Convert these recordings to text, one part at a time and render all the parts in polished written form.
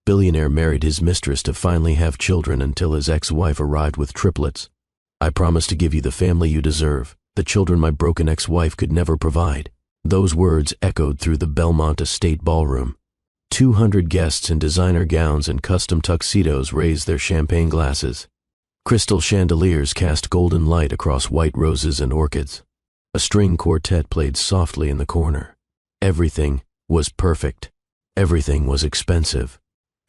Billionaire married his mistress to finally have children until his ex-wife arrived with triplets. I promise to give you the family you deserve, the children my broken ex-wife could never provide. Those words echoed through the Belmont Estate ballroom. 200 guests in designer gowns and custom tuxedos raised their champagne glasses. Crystal chandeliers cast golden light across white roses and orchids. A string quartet played softly in the corner. Everything was perfect. Everything was expensive.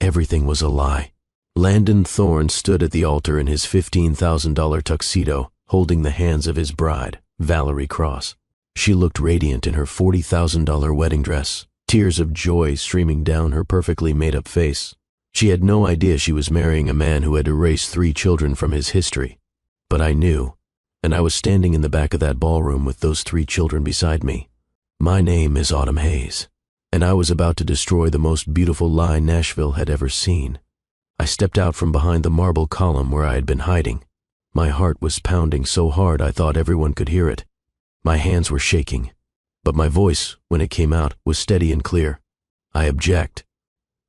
Everything was a lie. Landon Thorne stood at the altar in his $15,000 tuxedo, holding the hands of his bride, Valerie Cross. She looked radiant in her $40,000 wedding dress, tears of joy streaming down her perfectly made-up face. She had no idea she was marrying a man who had erased 3 children from his history. But I knew, and I was standing in the back of that ballroom with those 3 children beside me. My name is Autumn Hayes, and I was about to destroy the most beautiful lie Nashville had ever seen. I stepped out from behind the marble column where I had been hiding. My heart was pounding so hard I thought everyone could hear it. My hands were shaking, but my voice, when it came out, was steady and clear. I object.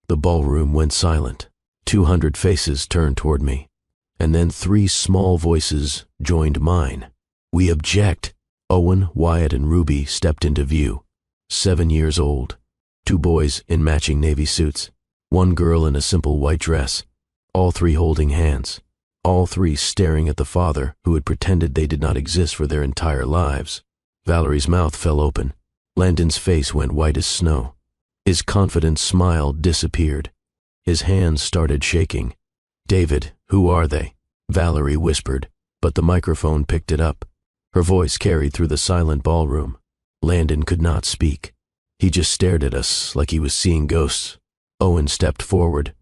The ballroom went silent. 200 faces turned toward me, and then 3 small voices joined mine. We object. Owen, Wyatt, and Ruby stepped into view. 7 years old. 2 boys in matching navy suits. 1 girl in a simple white dress. All 3 holding hands. All 3 staring at the father who had pretended they did not exist for their entire lives. Valerie's mouth fell open. Landon's face went white as snow. His confident smile disappeared. His hands started shaking. "David, who are they?" Valerie whispered, but the microphone picked it up. Her voice carried through the silent ballroom. Landon could not speak. He just stared at us like he was seeing ghosts. Owen stepped forward.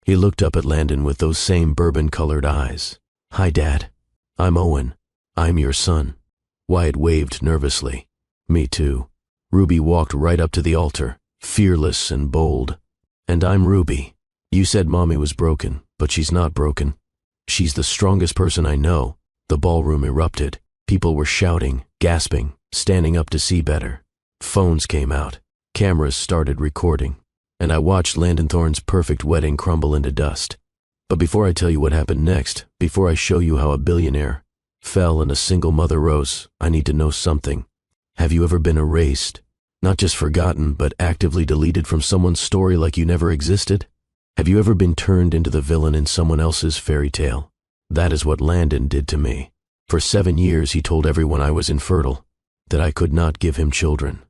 He looked up at Landon with those same bourbon-colored eyes. "Hi, Dad. I'm Owen. I'm your son." Wyatt waved nervously. "Me too." Ruby walked right up to the altar, fearless and bold. "And I'm Ruby. You said Mommy was broken, but she's not broken. She's the strongest person I know." The ballroom erupted. People were shouting, gasping, standing up to see better. Phones came out. Cameras started recording, and I watched Landon Thorne's perfect wedding crumble into dust. But before I tell you what happened next, before I show you how a billionaire fell and a single mother rose, I need to know something. Have you ever been erased? Not just forgotten, but actively deleted from someone's story like you never existed? Have you ever been turned into the villain in someone else's fairy tale? That is what Landon did to me. For 7 years he told everyone I was infertile, that I could not give him children,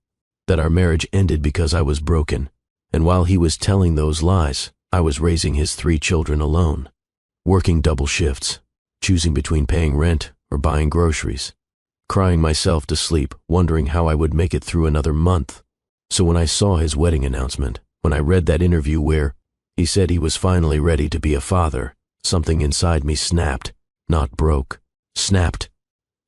that our marriage ended because I was broken, and while he was telling those lies, I was raising his 3 children alone, working double shifts, choosing between paying rent or buying groceries, crying myself to sleep, wondering how I would make it through another month. So when I saw his wedding announcement, when I read that interview where he said he was finally ready to be a father, something inside me snapped, not broke, snapped,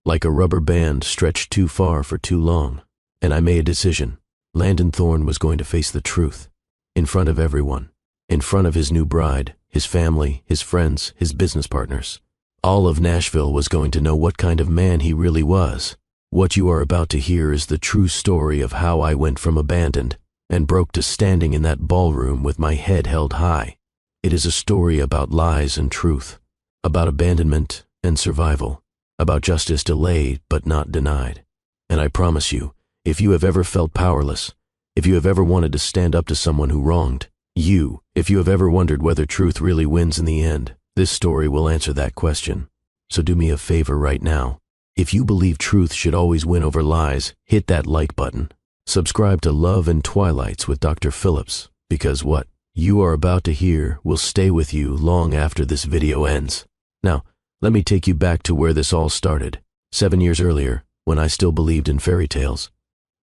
like a rubber band stretched too far for too long. And I made a decision. Landon Thorne was going to face the truth, in front of everyone, in front of his new bride, his family, his friends, his business partners. All of Nashville was going to know what kind of man he really was. What you are about to hear is the true story of how I went from abandoned and broke to standing in that ballroom with my head held high. It is a story about lies and truth, about abandonment and survival, about justice delayed but not denied. And I promise you, if you have ever felt powerless, if you have ever wanted to stand up to someone who wronged you, if you have ever wondered whether truth really wins in the end, this story will answer that question. So do me a favor right now. If you believe truth should always win over lies, hit that like button. Subscribe to Love and Twilights with Dr. Phillips, because what you are about to hear will stay with you long after this video ends. Now, let me take you back to where this all started, 7 years earlier, when I still believed in fairy tales.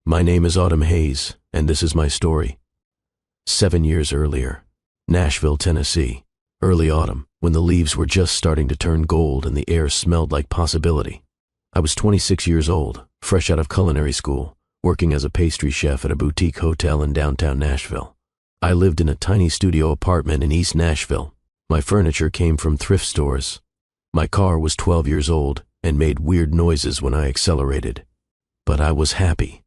My name is Autumn Hayes, and this is my story. 7 years earlier, Nashville, Tennessee, early autumn, when the leaves were just starting to turn gold and the air smelled like possibility. I was 26 years old, fresh out of culinary school, working as a pastry chef at a boutique hotel in downtown Nashville. I lived in a tiny studio apartment in East Nashville. My furniture came from thrift stores. My car was 12 years old and made weird noises when I accelerated. But I was happy.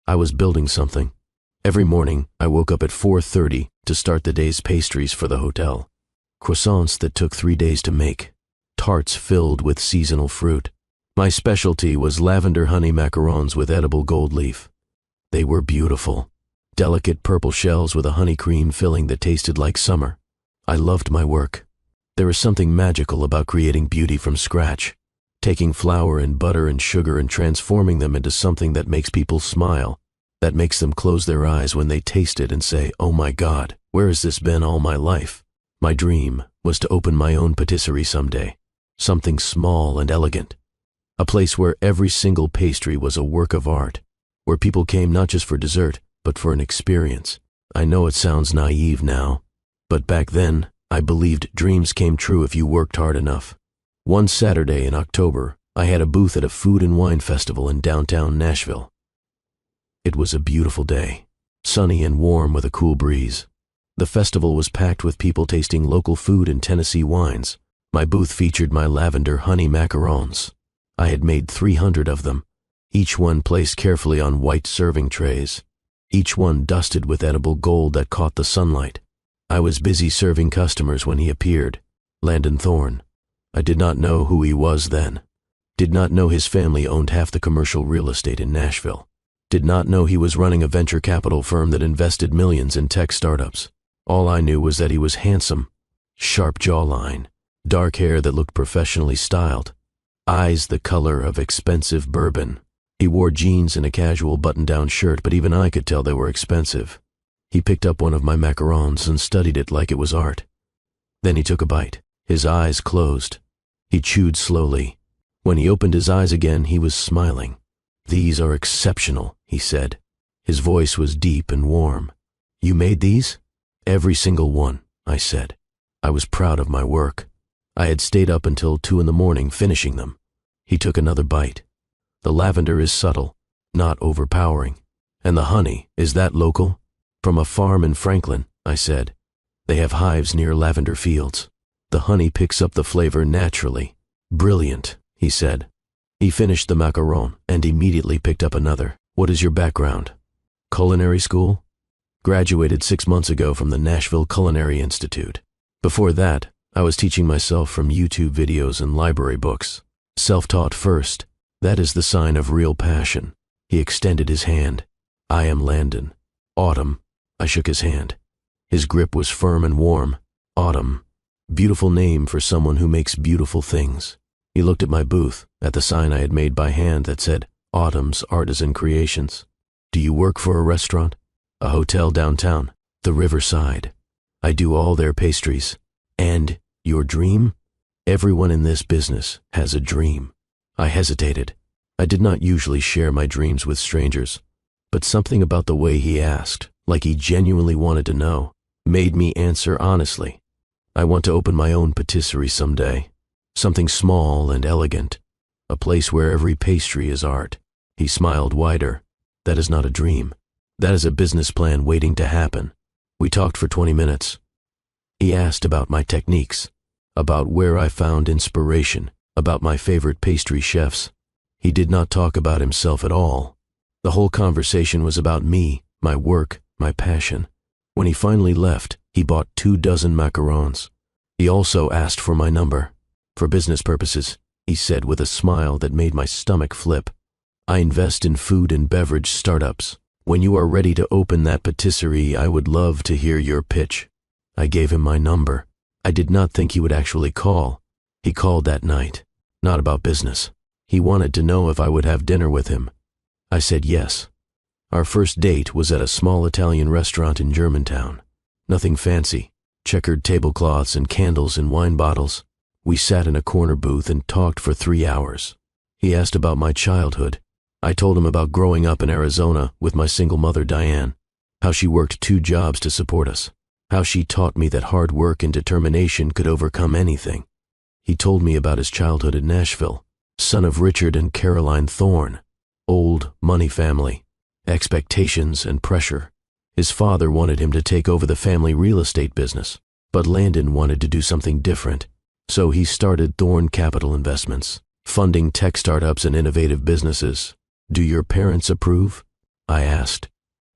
I was building something. Every morning, I woke up at 4:30 to start the day's pastries for the hotel. Croissants that took 3 days to make. Tarts filled with seasonal fruit. My specialty was lavender honey macarons with edible gold leaf. They were beautiful. Delicate purple shells with a honey cream filling that tasted like summer. I loved my work. There is something magical about creating beauty from scratch, taking flour and butter and sugar and transforming them into something that makes people smile, that makes them close their eyes when they taste it and say, "Oh my God, where has this been all my life?" My dream was to open my own patisserie someday, something small and elegant, a place where every single pastry was a work of art, where people came not just for dessert, but for an experience. I know it sounds naive now, but back then, I believed dreams came true if you worked hard enough. One Saturday in October, I had a booth at a food and wine festival in downtown Nashville. It was a beautiful day, sunny and warm with a cool breeze. The festival was packed with people tasting local food and Tennessee wines. My booth featured my lavender honey macarons. I had made 300 of them, each one placed carefully on white serving trays, each one dusted with edible gold that caught the sunlight. I was busy serving customers when he appeared, Landon Thorne. I did not know who he was then. Did not know his family owned half the commercial real estate in Nashville. Did not know he was running a venture capital firm that invested millions in tech startups. All I knew was that he was handsome, sharp jawline, dark hair that looked professionally styled, eyes the color of expensive bourbon. He wore jeans and a casual button-down shirt, but even I could tell they were expensive. He picked up one of my macarons and studied it like it was art. Then he took a bite. His eyes closed. He chewed slowly. When he opened his eyes again, he was smiling. "These are exceptional," he said. His voice was deep and warm. "You made these?" "Every single one," I said. I was proud of my work. I had stayed up until 2 in the morning finishing them. He took another bite. "The lavender is subtle, not overpowering. And the honey, is that local?" "From a farm in Franklin," I said. "They have hives near lavender fields. The honey picks up the flavor naturally." "Brilliant," he said. He finished the macaron and immediately picked up another. "What is your background?" "Culinary school. Graduated 6 months ago from the Nashville Culinary Institute. Before that, I was teaching myself from YouTube videos and library books. Self-taught first. That is the sign of real passion." He extended his hand. "I am Landon. Autumn." I shook his hand. His grip was firm and warm. Autumn. Beautiful name for someone who makes beautiful things. He looked at my booth, at the sign I had made by hand that said, "Autumn's Artisan Creations." "Do you work for a restaurant?" "A hotel downtown, the Riverside. I do all their pastries." "And your dream?" "Everyone in this business has a dream." I hesitated. I did not usually share my dreams with strangers, but something about the way he asked, like he genuinely wanted to know, made me answer honestly. "I want to open my own patisserie someday. Something small and elegant. A place where every pastry is art." He smiled wider. "That is not a dream. That is a business plan waiting to happen." We talked for 20 minutes. He asked about my techniques, about where I found inspiration, about my favorite pastry chefs. He did not talk about himself at all. The whole conversation was about me, my work, my passion. When he finally left, he bought 24 macarons. He also asked for my number. "For business purposes," he said with a smile that made my stomach flip. "I invest in food and beverage startups. When you are ready to open that patisserie, I would love to hear your pitch." I gave him my number. I did not think he would actually call. He called that night. Not about business. He wanted to know if I would have dinner with him. I said yes. Our first date was at a small Italian restaurant in Germantown. Nothing fancy. Checkered tablecloths and candles and wine bottles. We sat in a corner booth and talked for 3 hours. He asked about my childhood. I told him about growing up in Arizona with my single mother, Diane, how she worked 2 jobs to support us, how she taught me that hard work and determination could overcome anything. He told me about his childhood in Nashville, son of Richard and Caroline Thorne, old money family, expectations and pressure. His father wanted him to take over the family real estate business, but Landon wanted to do something different. So he started Thorne Capital Investments, funding tech startups and innovative businesses. "Do your parents approve?" I asked.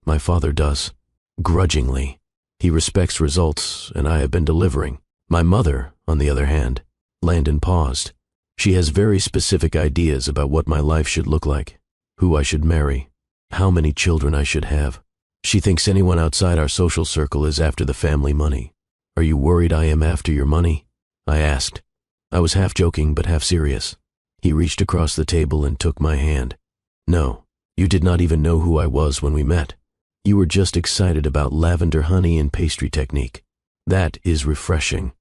My father does. Grudgingly. He respects results, and I have been delivering. My mother, on the other hand, Landon paused. She has very specific ideas about what my life should look like, who I should marry, how many children I should have. She thinks anyone outside our social circle is after the family money. Are you worried I am after your money? I asked. I was half joking but half serious. He reached across the table and took my hand. No, you did not even know who I was when we met. You were just excited about lavender honey and pastry technique. That is refreshing.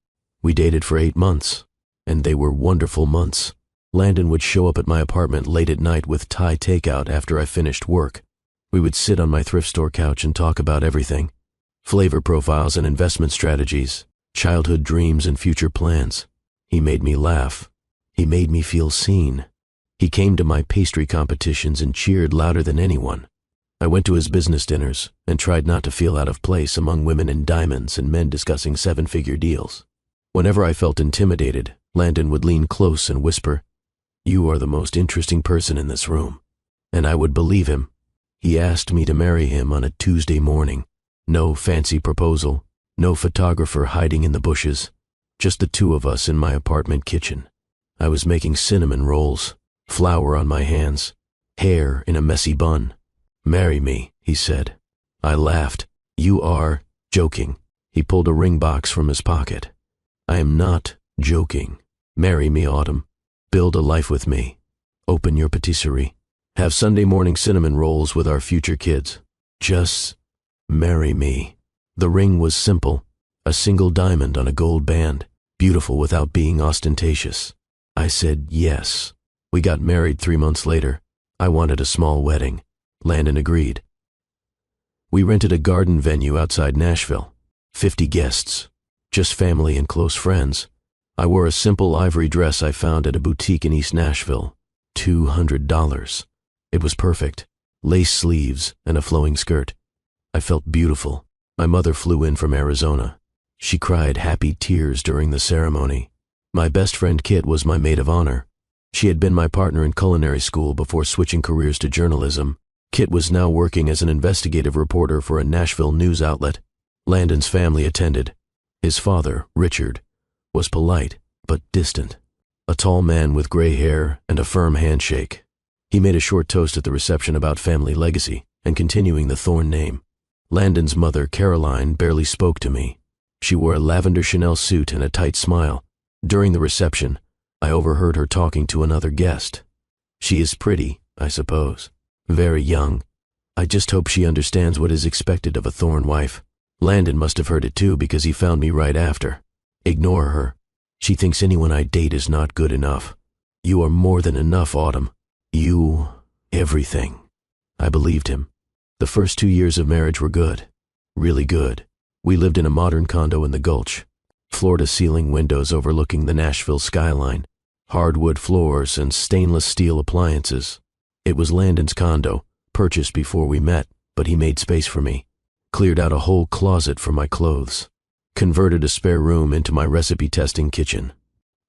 We dated for 8 months, and they were wonderful months. Landon would show up at my apartment late at night with Thai takeout after I finished work. We would sit on my thrift store couch and talk about everything. Flavor profiles and investment strategies, childhood dreams and future plans. He made me laugh. He made me feel seen. He came to my pastry competitions and cheered louder than anyone. I went to his business dinners and tried not to feel out of place among women in diamonds and men discussing 7-figure deals. Whenever I felt intimidated, Landon would lean close and whisper, "You are the most interesting person in this room." And I would believe him. He asked me to marry him on a Tuesday morning. No fancy proposal, no photographer hiding in the bushes, just the two of us in my apartment kitchen. I was making cinnamon rolls, flour on my hands, hair in a messy bun. "Marry me," he said. I laughed. "You are joking." He pulled a ring box from his pocket. "I am not joking. Marry me, Autumn. Build a life with me. Open your patisserie. Have Sunday morning cinnamon rolls with our future kids. Just marry me." The ring was simple, a single diamond on a gold band, beautiful without being ostentatious. I said yes. We got married 3 months later. I wanted a small wedding. Landon agreed. We rented a garden venue outside Nashville. 50 guests, just family and close friends. I wore a simple ivory dress I found at a boutique in East Nashville. $200. It was perfect. Lace sleeves and a flowing skirt. I felt beautiful. My mother flew in from Arizona. She cried happy tears during the ceremony. My best friend Kit was my maid of honor. She had been my partner in culinary school before switching careers to journalism. Kit was now working as an investigative reporter for a Nashville news outlet. Landon's family attended. His father, Richard, was polite but distant. A tall man with gray hair and a firm handshake. He made a short toast at the reception about family legacy and continuing the Thorne name. Landon's mother, Caroline, barely spoke to me. She wore a lavender Chanel suit and a tight smile. During the reception, I overheard her talking to another guest. She is pretty, I suppose. Very young. I just hope she understands what is expected of a Thorne wife. Landon must have heard it too because he found me right after. Ignore her. She thinks anyone I date is not good enough. You are more than enough, Autumn. You, everything. I believed him. The first 2 years of marriage were good. Really good. We lived in a modern condo in the Gulch. Floor-to-ceiling windows overlooking the Nashville skyline. Hardwood floors and stainless steel appliances. It was Landon's condo, purchased before we met, but he made space for me. Cleared out a whole closet for my clothes. Converted a spare room into my recipe-testing kitchen.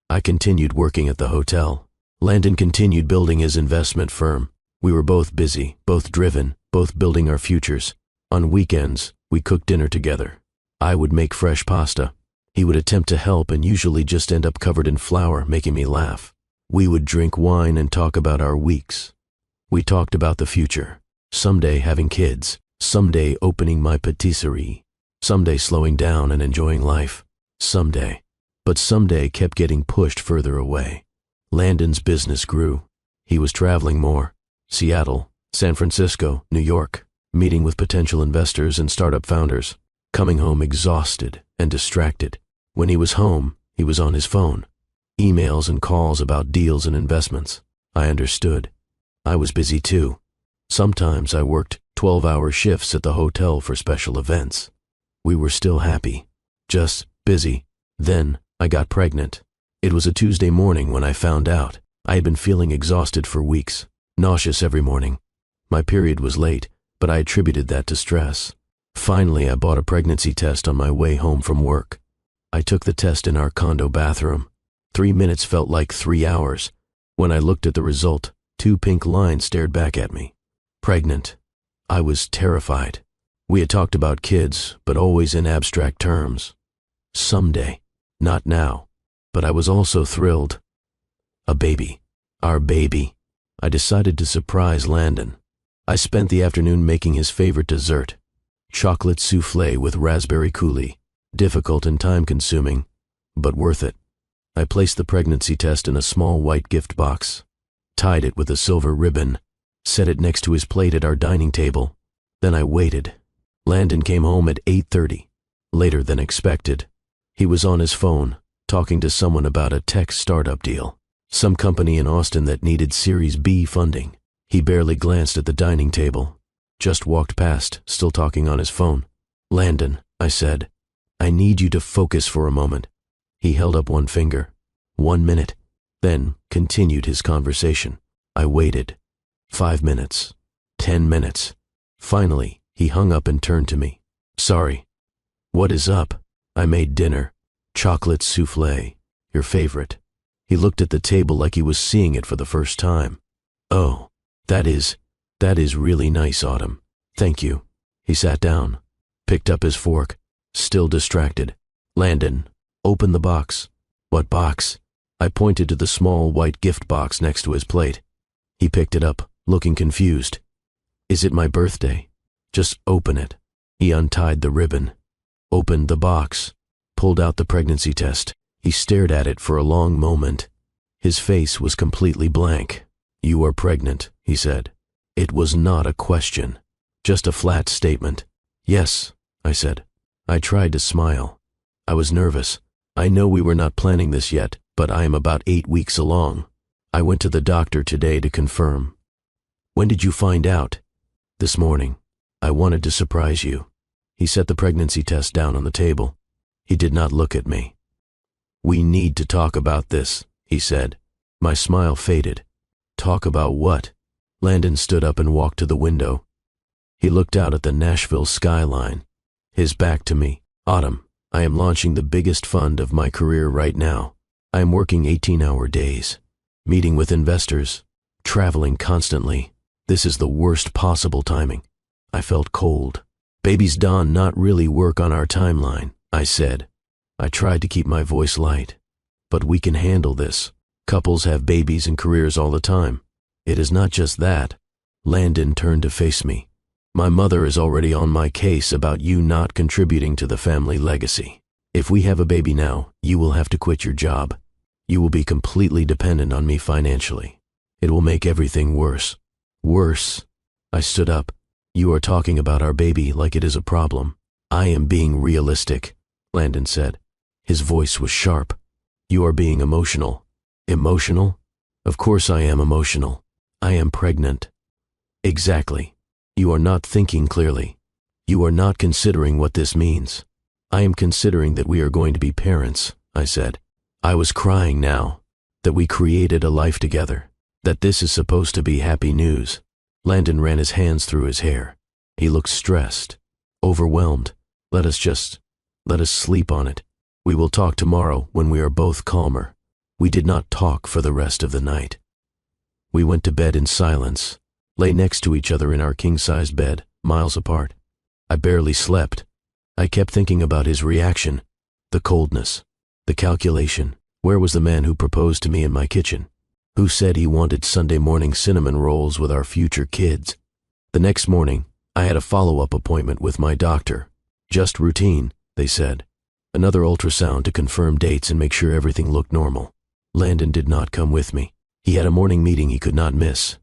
I continued working at the hotel. Landon continued building his investment firm. We were both busy, both driven, both building our futures. On weekends, we cooked dinner together. I would make fresh pasta. He would attempt to help and usually just end up covered in flour, making me laugh. We would drink wine and talk about our weeks. We talked about the future. Someday having kids. Someday opening my patisserie. Someday slowing down and enjoying life. Someday. But someday kept getting pushed further away. Landon's business grew. He was traveling more. Seattle, San Francisco, New York, meeting with potential investors and startup founders. Coming home exhausted and distracted. When he was home, he was on his phone. Emails and calls about deals and investments. I understood. I was busy too. Sometimes I worked 12-hour shifts at the hotel for special events. We were still happy. Just busy. Then I got pregnant. It was a Tuesday morning when I found out. I had been feeling exhausted for weeks. Nauseous every morning. My period was late, but I attributed that to stress. Finally, I bought a pregnancy test on my way home from work. I took the test in our condo bathroom. 3 minutes felt like 3 hours. When I looked at the result, 2 pink lines stared back at me. Pregnant. I was terrified. We had talked about kids, but always in abstract terms. Someday. Not now. But I was also thrilled. A baby. Our baby. I decided to surprise Landon. I spent the afternoon making his favorite dessert. Chocolate soufflé with raspberry coulis. Difficult and time-consuming, but worth it. I placed the pregnancy test in a small white gift box, tied it with a silver ribbon, set it next to his plate at our dining table. Then I waited. Landon came home at 8:30, later than expected. He was on his phone, talking to someone about a tech startup deal, some company in Austin that needed Series B funding. He barely glanced at the dining table, just walked past, still talking on his phone. "Landon," I said, "I need you to focus for a moment." He held up one finger. 1 minute, then continued his conversation. I waited. 5 minutes. 10 minutes. Finally, he hung up and turned to me. "Sorry." "What is up?" "I made dinner. Chocolate soufflé. Your favorite." He looked at the table like he was seeing it for the first time. "Oh, that is really nice, Autumn. Thank you." He sat down, picked up his fork, still distracted. "Landon, open the box." "What box?" I pointed to the small white gift box next to his plate. He picked it up, looking confused. "Is it my birthday?" "Just open it." He untied the ribbon, opened the box, pulled out the pregnancy test. He stared at it for a long moment. His face was completely blank. "You are pregnant," he said. It was not a question, just a flat statement. "Yes," I said. I tried to smile. I was nervous. "I know we were not planning this yet, but I am about 8 weeks along. I went to the doctor today to confirm." "When did you find out?" "This morning. I wanted to surprise you." He set the pregnancy test down on the table. He did not look at me. "We need to talk about this," he said. My smile faded. "Talk about what?" Landon stood up and walked to the window. He looked out at the Nashville skyline, his back to me. "Autumn, I am launching the biggest fund of my career right now. I am working 18-hour days, meeting with investors, traveling constantly. This is the worst possible timing." I felt cold. "Babiesℹ not really work on our timeline," I said. I tried to keep my voice light. "But we can handle this. Couples have babies and careers all the time. It is not just that." Landon turned to face me. "My mother is already on my case about you not contributing to the family legacy. If we have a baby now, you will have to quit your job. You will be completely dependent on me financially. It will make everything worse." "Worse?" I stood up. "You are talking about our baby like it is a problem." "I am being realistic," Landon said. His voice was sharp. "You are being emotional." "Emotional? Of course I am emotional. I am pregnant." "Exactly. You are not thinking clearly. You are not considering what this means." "I am considering that we are going to be parents," I said. I was crying now, that we created a life together, that this is supposed to be happy news. Landon ran his hands through his hair. He looked stressed, overwhelmed. Let us sleep on it. We will talk tomorrow when we are both calmer." We did not talk for the rest of the night. We went to bed in silence, lay next to each other in our king-sized bed, miles apart. I barely slept. I kept thinking about his reaction, the coldness, the calculation. Where was the man who proposed to me in my kitchen? Who said he wanted Sunday morning cinnamon rolls with our future kids? The next morning, I had a follow-up appointment with my doctor. Just routine, they said. Another ultrasound to confirm dates and make sure everything looked normal. Landon did not come with me. He had a morning meeting he could not miss.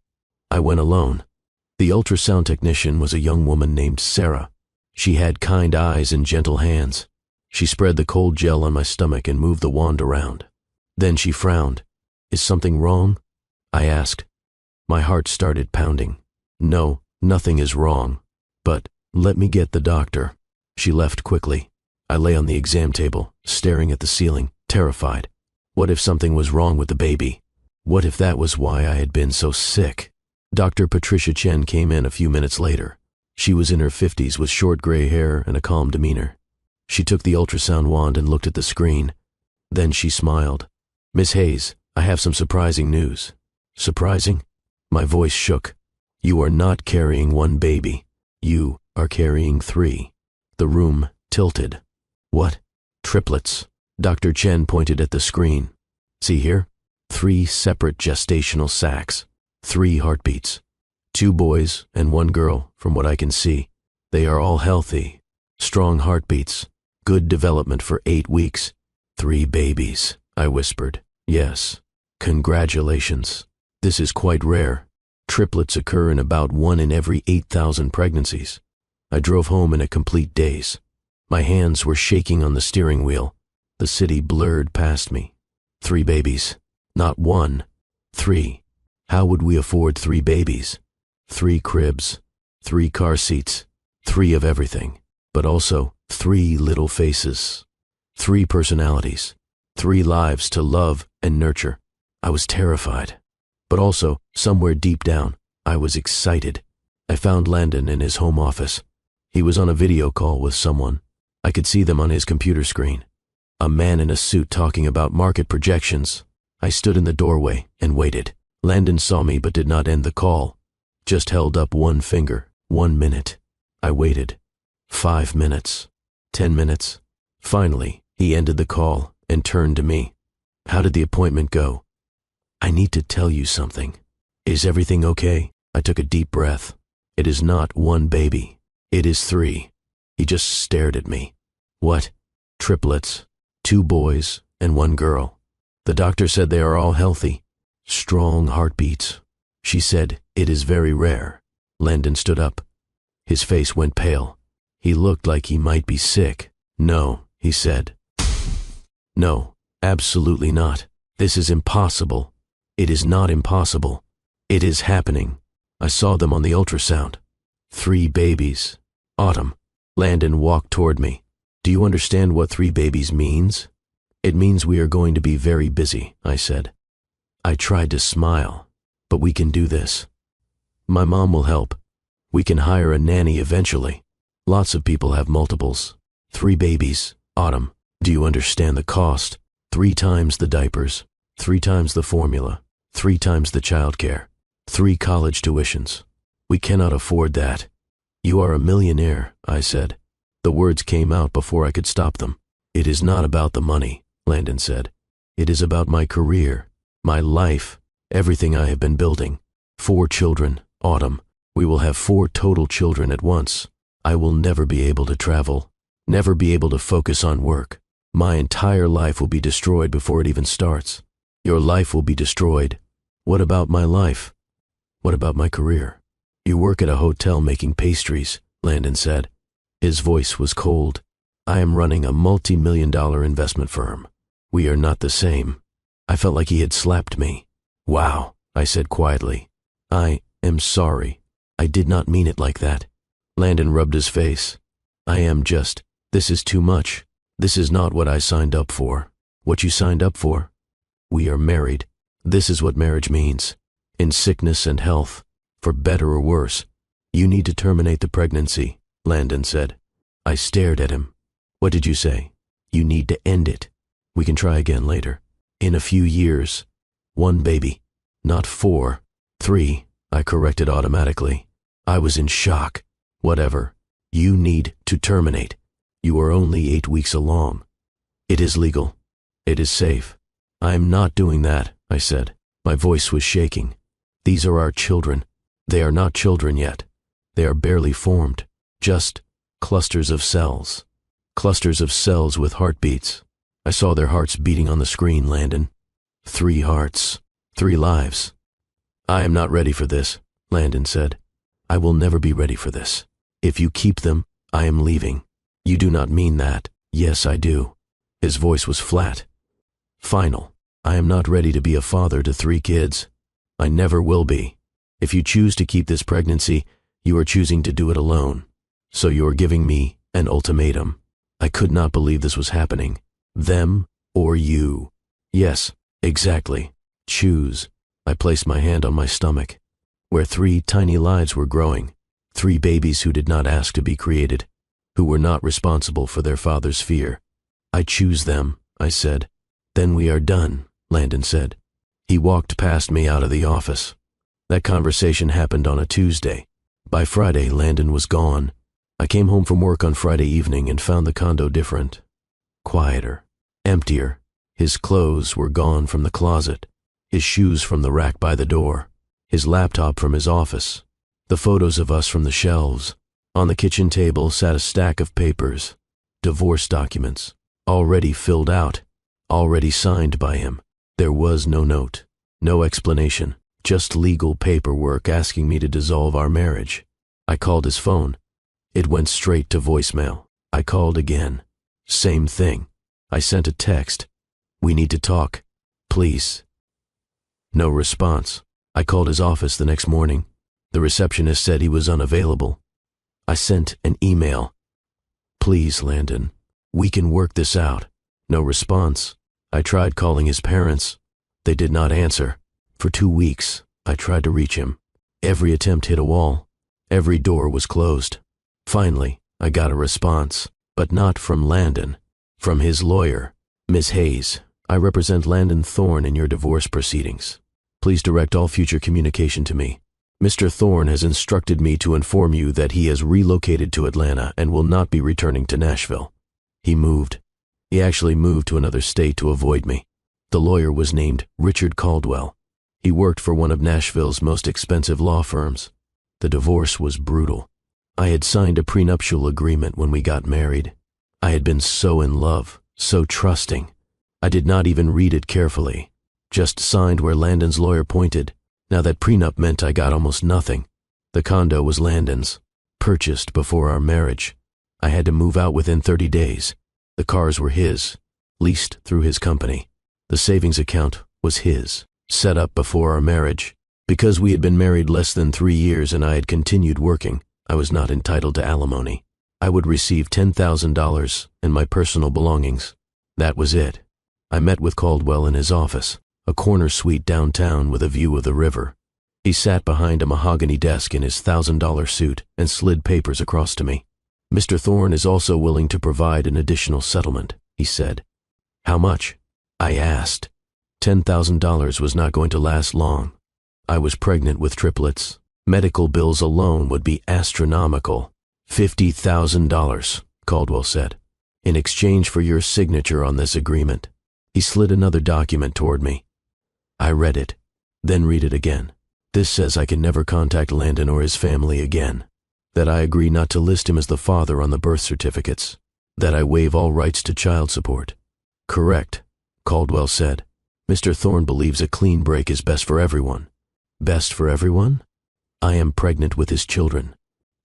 I went alone. The ultrasound technician was a young woman named Sarah. She had kind eyes and gentle hands. She spread the cold gel on my stomach and moved the wand around. Then she frowned. "Is something wrong?" I asked. My heart started pounding. "No, nothing is wrong. But let me get the doctor." She left quickly. I lay on the exam table, staring at the ceiling, terrified. What if something was wrong with the baby? What if that was why I had been so sick? Dr. Patricia Chen came in a few minutes later. She was in her 50s with short gray hair and a calm demeanor. She took the ultrasound wand and looked at the screen. Then she smiled. "Miss Hayes, I have some surprising news." "Surprising?" My voice shook. "You are not carrying one baby. You are carrying 3. The room tilted. What? Triplets. Dr. Chen pointed at the screen. See here? 3 separate gestational sacs. 3 heartbeats. 2 boys and 1 girl, from what I can see. They are all healthy. Strong heartbeats. Good development for 8 weeks. 3 babies, I whispered. Yes. Congratulations. This is quite rare. Triplets occur in about 1 in every 8,000 pregnancies. I drove home in a complete daze. My hands were shaking on the steering wheel. The city blurred past me. 3 babies. Not 1. 3. How would we afford 3 babies? 3 cribs. 3 car seats. 3 of everything. But also 3 little faces. 3 personalities. 3 lives to love and nurture. I was terrified. But also, somewhere deep down, I was excited. I found Landon in his home office. He was on a video call with someone. I could see them on his computer screen. A man in a suit talking about market projections. I stood in the doorway and waited. Landon saw me but did not end the call. Just held up 1 finger. 1 minute. I waited. 5 minutes. 10 minutes. Finally, he ended the call and turned to me. How did the appointment go? I need to tell you something. Is everything okay? I took a deep breath. It is not 1 baby. It is 3. He just stared at me. What? Triplets. 2 boys and 1 girl. The doctor said they are all healthy. Strong heartbeats. She said it is very rare. Landon stood up. His face went pale. He looked like he might be sick. No, he said. No, absolutely not. This is impossible. It is not impossible. It is happening. I saw them on the ultrasound. 3 babies. Autumn. Landon walked toward me. Do you understand what 3 babies means? It means we are going to be very busy, I said. I tried to smile. But we can do this. My mom will help. We can hire a nanny eventually. Lots of people have multiples. 3 babies. Autumn. Do you understand the cost? 3 times the diapers. 3 times the formula. 3 times the childcare. 3 college tuitions. We cannot afford that. You are a millionaire, I said. The words came out before I could stop them. It is not about the money, Landon said. It is about my career, my life, everything I have been building. 4 children, Autumn. We will have 4 total children at once. I will never be able to travel, never be able to focus on work. My entire life will be destroyed before it even starts. Your life will be destroyed. What about my life? What about my career? You work at a hotel making pastries, Landon said. His voice was cold. I am running a multi-million-dollar investment firm. We are not the same. I felt like he had slapped me. Wow, I said quietly. I am sorry. I did not mean it like that. Landon rubbed his face. This is too much. This is not what I signed up for. What you signed up for? We are married. This is what marriage means. In sickness and health, for better or worse. You need to terminate the pregnancy, Landon said. I stared at him. What did you say? You need to end it. We can try again later. In a few years. 1 baby. Not 4. 3, I corrected automatically. I was in shock. Whatever. You need to terminate. You are only 8 weeks along. It is legal. It is safe. I am not doing that, I said. My voice was shaking. These are our children. They are not children yet. They are barely formed. Just clusters of cells. Clusters of cells with heartbeats. I saw their hearts beating on the screen, Landon. 3 hearts. 3 lives. I am not ready for this, Landon said. I will never be ready for this. If you keep them, I am leaving. You do not mean that. Yes, I do. His voice was flat. Final. I am not ready to be a father to 3 kids. I never will be. If you choose to keep this pregnancy, you are choosing to do it alone. So you are giving me an ultimatum. I could not believe this was happening. Them or you. Yes, exactly. Choose. I placed my hand on my stomach, where 3 tiny lives were growing. 3 babies who did not ask to be created, who were not responsible for their father's fear. I choose them, I said. Then we are done, Landon said. He walked past me out of the office. That conversation happened on a Tuesday. By Friday, Landon was gone. I came home from work on Friday evening and found the condo different. Quieter. Emptier. His clothes were gone from the closet. His shoes from the rack by the door. His laptop from his office. The photos of us from the shelves. On the kitchen table sat a stack of papers. Divorce documents. Already filled out. Already signed by him. There was no note. No explanation. Just legal paperwork asking me to dissolve our marriage. I called his phone. It went straight to voicemail. I called again. Same thing. I sent a text. We need to talk. Please. No response. I called his office the next morning. The receptionist said he was unavailable. I sent an email. Please, Landon. We can work this out. No response. I tried calling his parents. They did not answer. For 2 weeks, I tried to reach him. Every attempt hit a wall. Every door was closed. Finally, I got a response, but not from Landon. From his lawyer. Ms. Hayes, I represent Landon Thorne in your divorce proceedings. Please direct all future communication to me. Mr. Thorne has instructed me to inform you that he has relocated to Atlanta and will not be returning to Nashville. He moved. He actually moved to another state to avoid me. The lawyer was named Richard Caldwell. He worked for one of Nashville's most expensive law firms. The divorce was brutal. I had signed a prenuptial agreement when we got married. I had been so in love, so trusting. I did not even read it carefully. Just signed where Landon's lawyer pointed. Now that prenup meant I got almost nothing. The condo was Landon's, purchased before our marriage. I had to move out within 30 days. The cars were his, leased through his company. The savings account was his, set up before our marriage. Because we had been married less than 3 years and I had continued working, I was not entitled to alimony. I would receive $10,000 and my personal belongings. That was it. I met with Caldwell in his office, a corner suite downtown with a view of the river. He sat behind a mahogany desk in his $1,000 suit and slid papers across to me. Mr. Thorne is also willing to provide an additional settlement, he said. How much? I asked. $10,000 was not going to last long. I was pregnant with triplets. Medical bills alone would be astronomical. $50,000, Caldwell said, in exchange for your signature on this agreement. He slid another document toward me. I read it, then read it again. This says I can never contact Landon or his family again. That I agree not to list him as the father on the birth certificates. That I waive all rights to child support. Correct, Caldwell said. Mr. Thorne believes a clean break is best for everyone. Best for everyone? I am pregnant with his children.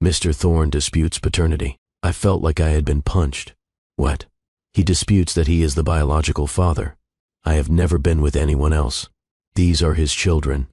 Mr. Thorne disputes paternity. I felt like I had been punched. What? He disputes that he is the biological father. I have never been with anyone else. These are his children.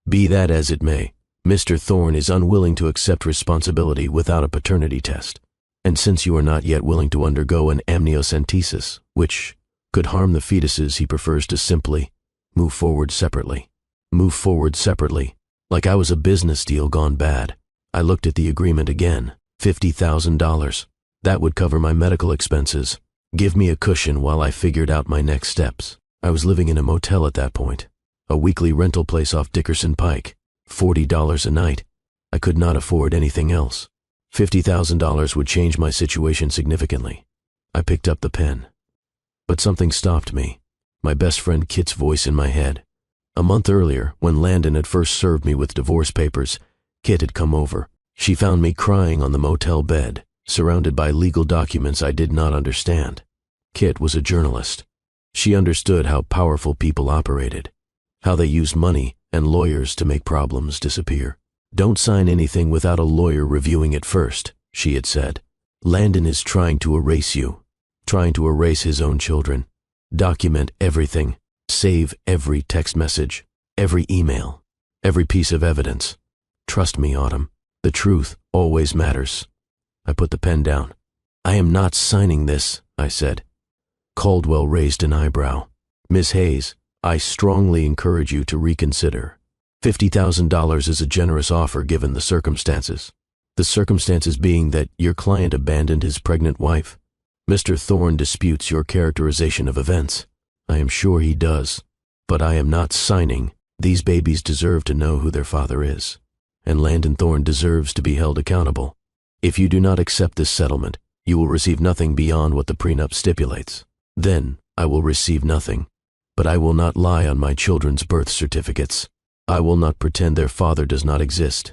Be that as it may, Mr. Thorne is unwilling to accept responsibility without a paternity test. And since you are not yet willing to undergo an amniocentesis, which could harm the fetuses, he prefers to simply move forward separately. Move forward separately, like I was a business deal gone bad. I looked at the agreement again. $50,000. That would cover my medical expenses. Give me a cushion while I figured out my next steps. I was living in a motel at that point. A weekly rental place off Dickerson Pike. $40 a night. I could not afford anything else. $50,000 would change my situation significantly. I picked up the pen. But something stopped me. My best friend Kit's voice in my head. A month earlier, when Landon had first served me with divorce papers, Kit had come over. She found me crying on the motel bed, surrounded by legal documents I did not understand. Kit was a journalist. She understood how powerful people operated, how they used money and lawyers to make problems disappear. Don't sign anything without a lawyer reviewing it first, she had said. Landon is trying to erase you, trying to erase his own children. Document everything. Save every text message, every email, every piece of evidence. Trust me, Autumn. The truth always matters. I put the pen down. I am not signing this, I said. Caldwell raised an eyebrow. Miss Hayes, I strongly encourage you to reconsider. $50,000 is a generous offer given the circumstances. The circumstances being that your client abandoned his pregnant wife. Mr. Thorne disputes your characterization of events. I am sure he does. But I am not signing. These babies deserve to know who their father is. And Landon Thorne deserves to be held accountable. If you do not accept this settlement, you will receive nothing beyond what the prenup stipulates. Then I will receive nothing, but I will not lie on my children's birth certificates. I will not pretend their father does not exist.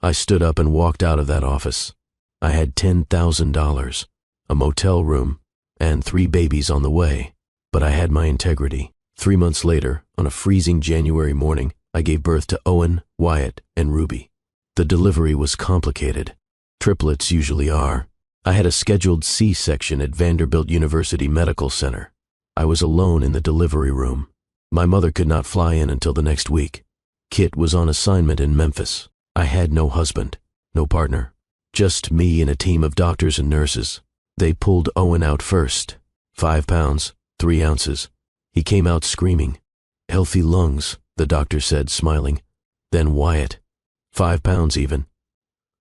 I stood up and walked out of that office. I had $10,000, a motel room, and 3 babies on the way, but I had my integrity. 3 months later, on a freezing January morning, I gave birth to Owen, Wyatt, and Ruby. The delivery was complicated. Triplets usually are. I had a scheduled C-section at Vanderbilt University Medical Center. I was alone in the delivery room. My mother could not fly in until the next week. Kit was on assignment in Memphis. I had no husband, no partner, just me and a team of doctors and nurses. They pulled Owen out first. 5 pounds, 3 ounces. He came out screaming. Healthy lungs, the doctor said, smiling. Then Wyatt, 5 pounds even.